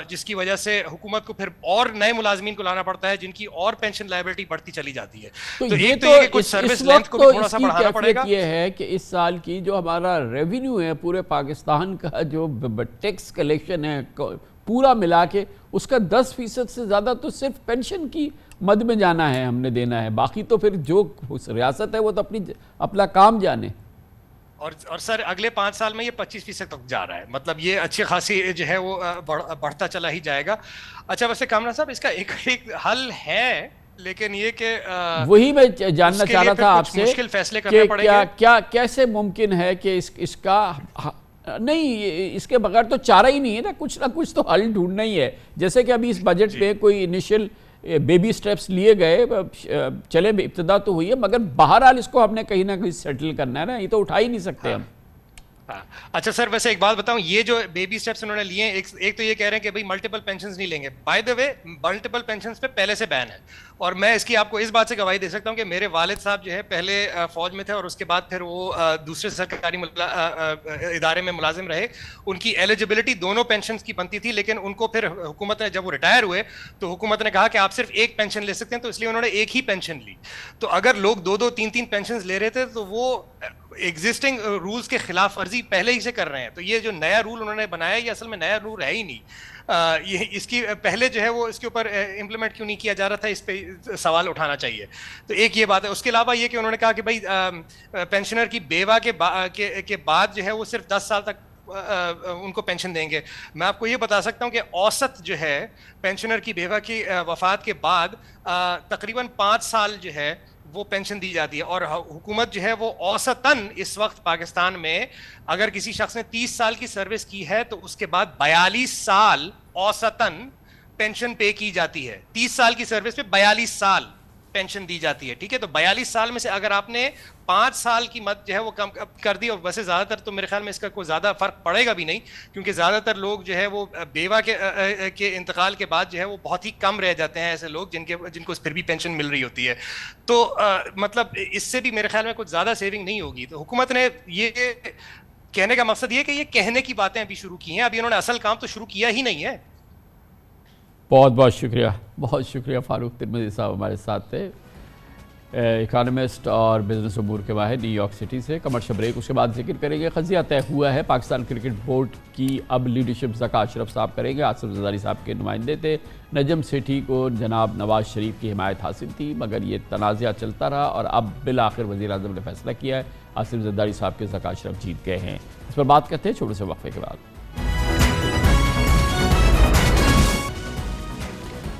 جس کی وجہ سے حکومت کو پھر اور نئے ملازمین کو لانا پڑتا ہے جن کی اور پینشن لائبلٹی بڑھتی چلی جاتی ہے. تو یہ ایک تو یہ کہ کچھ سروس لینتھ کو بھی تھوڑا سا بڑھانا پڑے گا. یہ ہے کہ اس سال کی جو ہمارا ریونیو ہے پورے پاکستان کا، جو ٹیکس کلیکشن ہے پورا ملا کے، اس کا 10% سے زیادہ تو صرف پینشن کی مد میں جانا ہے، ہم نے دینا ہے. باقی تو پھر جو ریاست ہے وہ تو اپنا کام جانے. اور سر اگلے 5 سال میں یہ 25% تک جا رہا ہے، مطلب یہ اچھی خاصی جو ہے وہ بڑھتا چلا ہی جائے گا. اچھا ویسے کامران صاحب اس کا ایک حل ہے، لیکن یہ کہ وہی میں جاننا چاہ رہا تھا آپ سے مشکل فیصلے کرنے پڑیں گے. کیا کیسے ممکن ہے کہ اس کا نہیں، اس کے بغیر تو چارہ ہی نہیں ہے نا، کچھ نہ کچھ تو حل ڈھونڈنا ہی ہے. جیسے کہ ابھی اس بجٹ میں کوئی انیشل بیبی سٹیپس لیے گئے، چلے ابتدا تو ہوئی ہے، مگر بہرحال اس کو ہم نے کہیں نہ کہیں سیٹل کرنا ہے نا، یہ تو اٹھا ہی نہیں سکتے ہم. اچھا سر ویسے ایک بات بتاؤں، یہ جو بیبی سٹیپس انہوں نے لیے ہیں، ایک تو یہ کہہ رہے ہیں کہ بھئی ملٹیپل پینشنز نہیں لیں گے. By the way multiple pensions پہ پہلے سے بین ہے، اور میں اس کی آپ کو اس بات سے گواہی دے سکتا ہوں کہ میرے والد صاحب جو ہے پہلے فوج میں تھے اور اس کے بعد پھر وہ دوسرے سرکاری ادارے میں ملازم رہے. ان کی ایلیجبلٹی دونوں پینشنز کی بنتی تھی، لیکن ان کو پھر حکومت نے جب وہ ریٹائر ہوئے تو حکومت نے کہا کہ آپ صرف ایک پینشن لے سکتے ہیں، تو اس لیے انہوں نے ایک ہی پینشن لی. تو اگر لوگ 2-2 3-3 پینشنز لے رہے تھے تو وہ ایگزسٹنگ رولز کے خلاف ورزی پہلے ہی سے کر رہے ہیں. تو یہ جو نیا رول انہوں نے بنایا یہ اصل میں نیا رول ہے ہی نہیں. یہ اس کی پہلے جو ہے وہ اس کے اوپر امپلیمنٹ کیوں نہیں کیا جا رہا تھا، اس پہ سوال اٹھانا چاہیے. تو ایک یہ بات ہے. اس کے علاوہ یہ کہ انہوں نے کہا کہ بھائی پینشنر کی بیوہ کے بعد جو ہے وہ صرف 10 سال تک ان کو پینشن دیں گے. میں آپ کو یہ بتا سکتا ہوں کہ اوسط جو ہے پینشنر کی بیوہ کی وفات کے بعد تقریباً 5 سال جو ہے وہ پینشن دی جاتی ہے. اور حکومت جو ہے وہ اوسطاً اس وقت پاکستان میں اگر کسی شخص نے 30 سال کی سروس کی ہے تو اس کے بعد 42 سال اوسطاً پینشن پے کی جاتی ہے. 30 سال کی سروس پہ 42 سال پینشن دی جاتی ہے. ٹھیک ہے، تو 42 سال میں سے اگر آپ نے 5 سال کی مد جو ہے وہ کم کر دی، اور ویسے زیادہ تر تو میرے خیال میں اس کا کوئی زیادہ فرق پڑے گا بھی نہیں، کیونکہ زیادہ تر لوگ جو ہے وہ بیوہ کے انتقال کے بعد جو ہے وہ بہت ہی کم رہ جاتے ہیں ایسے لوگ جن کو پھر بھی پینشن مل رہی ہوتی ہے. تو مطلب اس سے بھی میرے خیال میں کچھ زیادہ سیونگ نہیں ہوگی. تو حکومت نے یہ کہنے کا مقصد یہ کہ یہ کہنے کی باتیں ابھی شروع کی ہیں، ابھی انہوں نے اصل کام تو شروع کیا ہی نہیں ہے. بہت بہت شکریہ، بہت شکریہ. فاروق ترمذی صاحب ہمارے ساتھ تھے، اکانومسٹ اور بزنس امور کے ماہر، نیو یارک سٹی سے. کمرشل بریک، اس کے بعد ذکر کریں گے. قضیہ طے ہوا ہے، پاکستان کرکٹ بورڈ کی اب لیڈرشپ ذکا اشرف صاحب کریں گے. آصف زرداری صاحب کے نمائندے تھے. نجم سیٹھی کو جناب نواز شریف کی حمایت حاصل تھی، مگر یہ تنازعہ چلتا رہا اور اب بالآخر وزیر اعظم نے فیصلہ کیا ہے. آصف زرداری صاحب کے ذکا اشرف جیت گئے ہیں. اس پر بات کرتے ہیں چھوٹے سے وقفے کے بعد.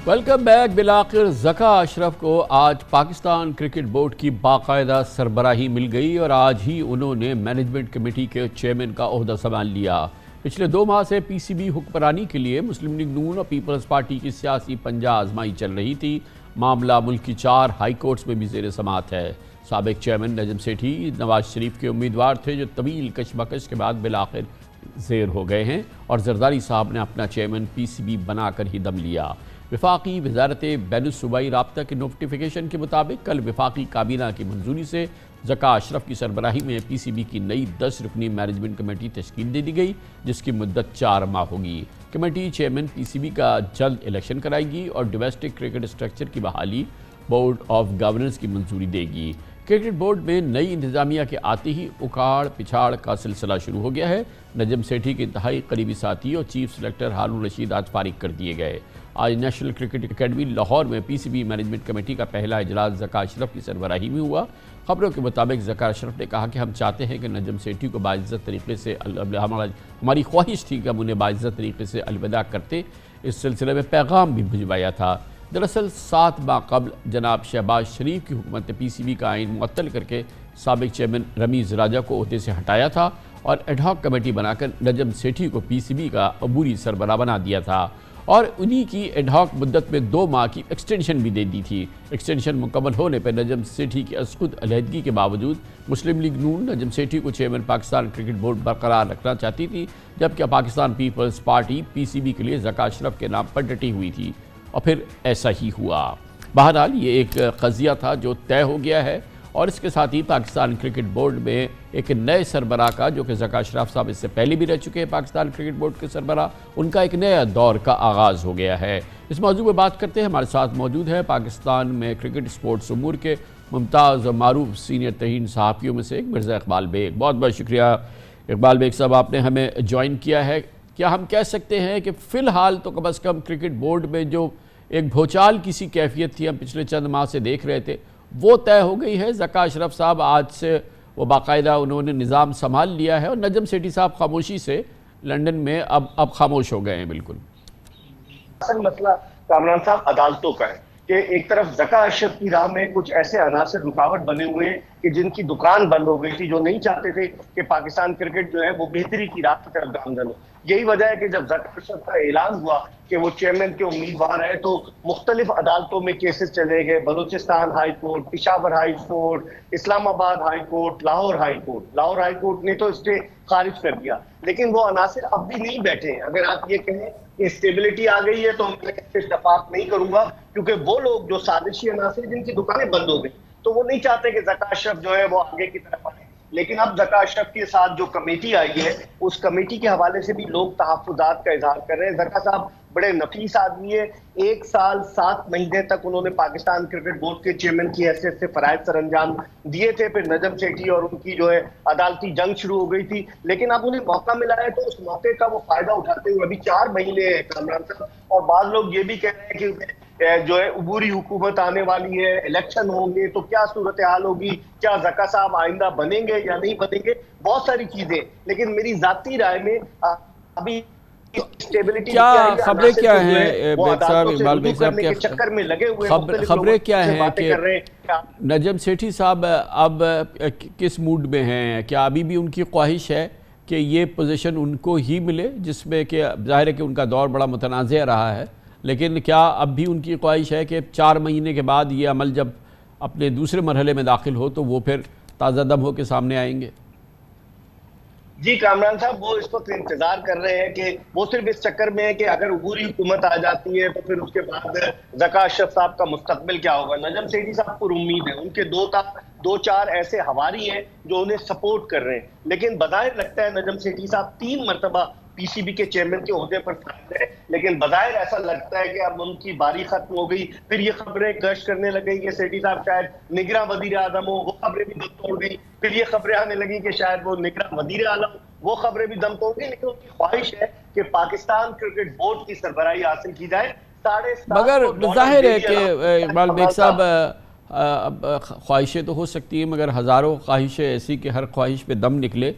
Welcome back. بالآخر ذکا اشرف کو آج پاکستان کرکٹ بورڈ کی باقاعدہ سربراہی مل گئی اور آج ہی انہوں نے مینجمنٹ کمیٹی کے چیئرمین کا عہدہ سنبھال لیا. پچھلے 2 ماہ سے پی سی بی حکمرانی کے لیے مسلم لیگ نون اور پیپلز پارٹی کی سیاسی پنجہ آزمائی چل رہی تھی. معاملہ ملک کی 4 ہائی کورٹس میں بھی زیر سماعت ہے. سابق چیئرمین نجم سیٹھی نواز شریف کے امیدوار تھے، جو طویل کشمکش کے بعد بالآخر زیر ہو گئے ہیں، اور زرداری صاحب نے اپنا چیئرمین پی سی بی بنا کر ہی دم لیا. وفاقی وزارت بین الصوبائی رابطہ کے نوٹیفیکیشن کے مطابق کل وفاقی کابینہ کی منظوری سے ذکا اشرف کی سربراہی میں پی سی بی کی نئی 10 رکنی مینجمنٹ کمیٹی تشکیل دے دی گئی، جس کی مدت 4 ماہ ہوگی. Committee chairman P C B کا جلد الیکشن کرائے گی اور ڈومیسٹک کرکٹ اسٹرکچر کی بحالی بورڈ آف گورننس کی منظوری دے گی. کرکٹ بورڈ میں نئی انتظامیہ کے آتے ہی اکھاڑ پچھاڑ کا سلسلہ شروع ہو گیا ہے. نجم سیٹھی کے انتہائی قریبی ساتھی اور چیف سلیکٹر ہارون رشید آج فارغ کر دیے گئے. آج نیشنل کرکٹ اکیڈمی لاہور میں پی سی بی مینجمنٹ کمیٹی کا پہلا اجلاس ذکا اشرف کی سربراہی میں ہوا. خبروں کے مطابق ذکا اشرف نے کہا کہ ہم چاہتے ہیں کہ نجم سیٹھی کو باعزت طریقے سے ہماری خواہش تھی کہ ہم انہیں باعزت طریقے سے الوداع کرتے. اس سلسلے میں پیغام بھی بھجوایا تھا. دراصل 7 ماہ قبل جناب شہباز شریف کی حکومت نے پی سی بی کا آئین معطل کر کے سابق چیئرمین رمیز راجہ کو عہدے سے ہٹایا تھا اور ایڈ ہاک کمیٹی بنا کر نجم سیٹھی کو پی سی بی کا عبوری سربراہ بنا دیا تھا اور انہی کی ایڈ ہاک مدت میں 2 ماہ کی ایکسٹینشن بھی دے دی تھی. ایکسٹینشن مکمل ہونے پر نجم سیٹھی کی از خود علیحدگی کے باوجود مسلم لیگ نون نجم سیٹھی کو چیئرمین پاکستان کرکٹ بورڈ برقرار رکھنا چاہتی تھی، جبکہ Pakistan Peoples party P C be کے لیے ذکا اشرف کے نام پر ڈٹی ہوئی تھی، اور پھر ایسا ہی ہوا. بہرحال یہ ایک قضیہ تھا جو طے ہو گیا ہے اور اس کے ساتھ ہی پاکستان کرکٹ بورڈ میں ایک نئے سربراہ کا، جو کہ ذکا اشراف صاحب اس سے پہلے بھی رہ چکے ہیں پاکستان کرکٹ بورڈ کے سربراہ، ان کا ایک نیا دور کا آغاز ہو گیا ہے۔ اس موضوع پہ بات کرتے ہیں، ہمارے ساتھ موجود ہے پاکستان میں کرکٹ سپورٹس امور کے ممتاز اور معروف سینئر ترین صحافیوں میں سے ایک مرزا اقبال بیگ۔ بہت بہت شکریہ اقبال بیگ صاحب، آپ نے ہمیں جوائن کیا ہے۔ کیا ہم کہہ سکتے ہیں کہ فی الحال تو کم از کم کرکٹ بورڈ میں جو ایک بھوچال کسی کیفیت تھی ہم پچھلے چند ماہ سے دیکھ رہے تھے، وہ طے ہو گئی ہے؟ ذکا اشرف صاحب آج سے وہ باقاعدہ انہوں نے نظام سنبھال لیا ہے، اور نجم سیٹھی صاحب خاموشی سے لندن میں اب خاموش ہو گئے ہیں بالکل۔ اصل مسئلہ کامران صاحب عدالتوں کا ہے کہ ایک طرف ذکا اشرف کی راہ میں کچھ ایسے عناصر رکاوٹ بنے ہوئے ہیں کہ جن کی دکان بند ہو گئی تھی، جو نہیں چاہتے تھے کہ پاکستان کرکٹ جو ہے وہ بہتری کی راہ کی طرف گامزن ہو۔ یہی وجہ ہے کہ جب ذکا اشرف کا اعلان ہوا کہ وہ چیئرمین کے امیدوار ہے تو مختلف عدالتوں میں کیسز چلے گئے، Balochistan high court, Peshawar high court, Islamabad high court, Lahore high court. Lahore high court نے تو اسٹے خارج کر دیا، لیکن وہ عناصر اب بھی نہیں بیٹھے ہیں۔ اگر آپ یہ کہیں کہ اسٹیبلٹی آ گئی ہے تو میں اتفاق نہیں کروں گا، کیونکہ وہ لوگ جو سازشی عناصر جن کی دکانیں بند ہو گئی تو وہ نہیں چاہتے کہ ذکا اشرف جو ہے وہ آگے کی طرف آئے۔ لیکن اب ذکا اشرف کے ساتھ جو کمیٹی آئی ہے، اس کمیٹی کے حوالے سے بھی لوگ تحفظات کا اظہار کر رہے ہیں۔ ذکا صاحب بڑے نفیس آدمی ہے، 1 سال 7 مہینے تک انہوں نے پاکستان کرکٹ بورڈ کے چیئرمین کی حیثیت سے فرائض سر انجام دیے تھے۔ پھر نجم سیٹھی اور ان کی جو ہے عدالتی جنگ شروع ہو گئی تھی، لیکن اب انہیں موقع ملا ہے تو اس موقع کا وہ فائدہ اٹھاتے ہوئے ابھی 4 مہینے ہیں کامران صاحب، اور بعض لوگ یہ بھی کہہ رہے ہیں کہ جو ہے عبوری حکومت آنے والی ہے، الیکشن ہوں گے تو کیا صورتحال ہوگی، کیا ذکا صاحب آئندہ بنیں گے یا نہیں بنیں گے، بہت ساری چیزیں۔ لیکن میری ذاتی رائے میں ابھی کیا خبریں کیا ہیں بیگ صاحب، اقبال بیگ صاحب، خبریں کیا ہیں کہ نجم سیٹھی صاحب اب کس موڈ میں ہیں؟ کیا ابھی بھی ان کی خواہش ہے کہ یہ پوزیشن ان کو ہی ملے، جس میں کہ ظاہر ہے کہ ان کا دور بڑا متنازع رہا ہے، لیکن کیا اب بھی ان کی خواہش ہے کہ 4 مہینے کے بعد یہ عمل جب اپنے دوسرے مرحلے میں داخل ہو تو وہ پھر تازہ دم ہو کے سامنے آئیں گے؟ جی کامران صاحب، وہ اس وقت انتظار کر رہے ہیں کہ وہ صرف اس چکر میں ہے کہ اگر عبوری حکومت آ جاتی ہے تو پھر اس کے بعد ذکا اشرف صاحب کا مستقبل کیا ہوگا۔ نجم سیٹھی صاحب پر امید ہے، ان کے 2-4 ایسے ہواری ہیں جو انہیں سپورٹ کر رہے ہیں، لیکن بظاہر لگتا ہے نجم سیٹھی صاحب 3 مرتبہ پی سی بی کے چیئرمین کے عہدے پر فائز ہے، لیکن بظاہر ایسا لگتا ہے کہ اب ان کی باری ختم ہو گئی۔ پھر یہ خبریں گشت کرنے لگ گئی کہ سیٹھی صاحب شاید نگراں وزیر اعظم ہو، وہ خبریں بھی دم توڑ گئی۔ پھر یہ خبریں آنے لگی کہ شاید وہ نگراں وزیر اعظم، وہ خبریں بھی دم توڑ گئی۔ لیکن ان کی خواہش ہے کہ پاکستان کرکٹ بورڈ کی سربراہی حاصل کی جائے۔ مگر ظاہر ہے کہ اقبال بیگ صاحب خواہشیں تو ہو سکتی ہیں، مگر ہزاروں خواہشیں ایسی کہ ہر خواہش پہ دم نکلے۔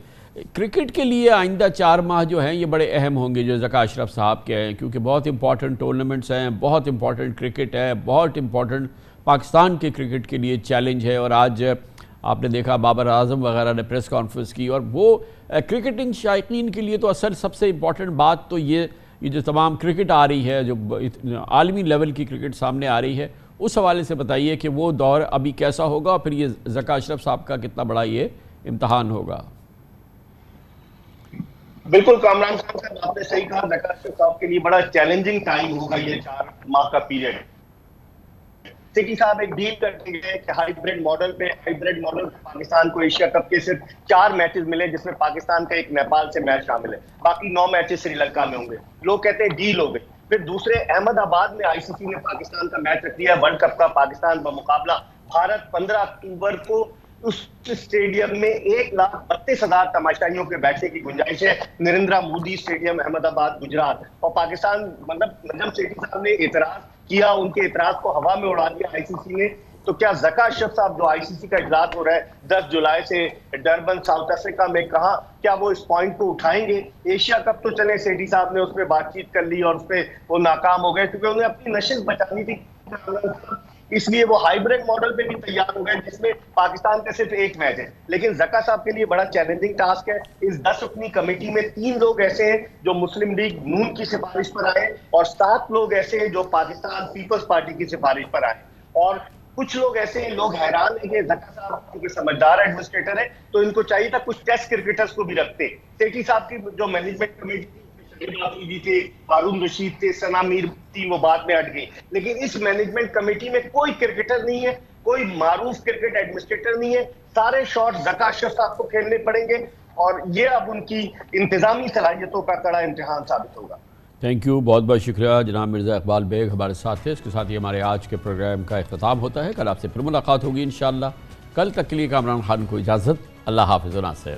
کرکٹ کے لیے آئندہ 4 ماہ جو ہیں یہ بڑے اہم ہوں گے جو ذکا اشرف صاحب کے ہیں، کیونکہ بہت امپورٹنٹ ٹورنامنٹس ہیں، بہت امپورٹنٹ کرکٹ ہے، بہت امپورٹنٹ پاکستان کے کرکٹ کے لیے چیلنج ہے۔ اور آج آپ نے دیکھا بابر اعظم وغیرہ نے پریس کانفرنس کی، اور وہ کرکٹنگ شائقین کے لیے تو اصل سب سے امپورٹنٹ بات تو یہ جو تمام کرکٹ آ رہی ہے، جو عالمی لیول کی کرکٹ سامنے آ رہی ہے، اس حوالے سے بتائیے کہ وہ دور ابھی کیسا ہوگا، اور پھر یہ ذکا اشرف صاحب کا کتنا بڑا یہ امتحان ہوگا۔ بالکل کامران صاحب، آپ نے صحیح کہا، ذکا اشرف صاحب کے لیے بڑا چیلنجنگ ٹائم ہوگا یہ 4 ماہ کا پیریڈ۔ سیٹھی صاحب ایک ڈیل کرتے گئے کہ ہائیبریڈ ماڈل پاکستان کو ایشیا کپ کے صرف 4 میچز ملے، جس میں پاکستان کا ایک نیپال سے میچ شامل ہے، باقی 9 میچز سری لنکا میں ہوں گے۔ لوگ کہتے ہیں ڈیل ہو گئی۔ پھر دوسرے احمد آباد میں آئی سی سی نے پاکستان کا میچ رکھ دیا، ورلڈ کپ کا پاکستان بمقابلہ بھارت 15 اکتوبر کو اس اسٹیڈیم میں 1,32,000 تماشائیوں کے بیٹھنے کی گنجائش ہے، نریندرا مودی اسٹیڈیم احمد آباد گجرات۔ اور پاکستان نجم سیٹھی صاحب نے اعتراض کیا، ان کے اعتراض کو ہوا میں اڑا دیا آئی سی سی نے۔ تو کیا ذکا اشرف صاحب جو آئی سی سی کا اجلاس ہو رہا ہے 10 جولائی سے ڈربن ساؤتھ افریقہ میں، کہاں کیا وہ اس پوائنٹ کو اٹھائیں گے؟ ایشیا کپ تو چلے سیٹھی صاحب نے اس پہ بات چیت کر لی اور اس پہ وہ ناکام ہو گئے، کیونکہ انہیں اپنی نشست بچانی تھی، اس لیے وہ ہائیبریڈ ماڈل پہ بھی تیار ہو گئے جس میں پاکستان کا صرف 1 میچ ہے۔ لیکن ذکا صاحب کے لیے بڑا چیلنجنگ ٹاسک ہے۔ اس 10 رکنی کمیٹی میں 3 لوگ ایسے ہیں جو مسلم لیگ نون کی سفارش پر آئے، اور 7 لوگ ایسے ہیں جو پاکستان پیپلز پارٹی کی سفارش پر آئے، اور کچھ لوگ ایسے ہیں، لوگ حیران ہیں کہ ذکا صاحب کیونکہ سمجھدار ایڈمنسٹریٹر ہے تو ان کو چاہیے تھا کچھ ٹیسٹ کرکٹرز کو بھی رکھتے۔ سیٹھی صاحب کی جو مینجمنٹ کمیٹی جی تھے، ہارون رشید تھے، ثنا میر تھی، وہ بعد میں ہٹ گئی، لیکن اس مینجمنٹ کمیٹی میں کوئی کرکٹر نہیں ہے۔ کوئی معروف کرکٹ ایڈمنسٹریٹر نہیں ہے، سارے شاٹ زکا اشرف صاحب کو کھیلنے پڑیں گے اور یہ اب ان کی انتظامی صلاحیتوں کا کڑا امتحان ثابت ہوگا۔ تھینک یو، بہت بہت شکریہ جناب مرزا اقبال بیگ ہمارے ساتھ تھے۔ اس کے ساتھ ہی ہمارے آج کے پروگرام کا اختتام ہوتا ہے۔ کل آپ سے پھر ملاقات ہوگی انشاءاللہ۔ کل تک کے لیے کامران خان کو اجازت، اللہ حافظ و ناصر۔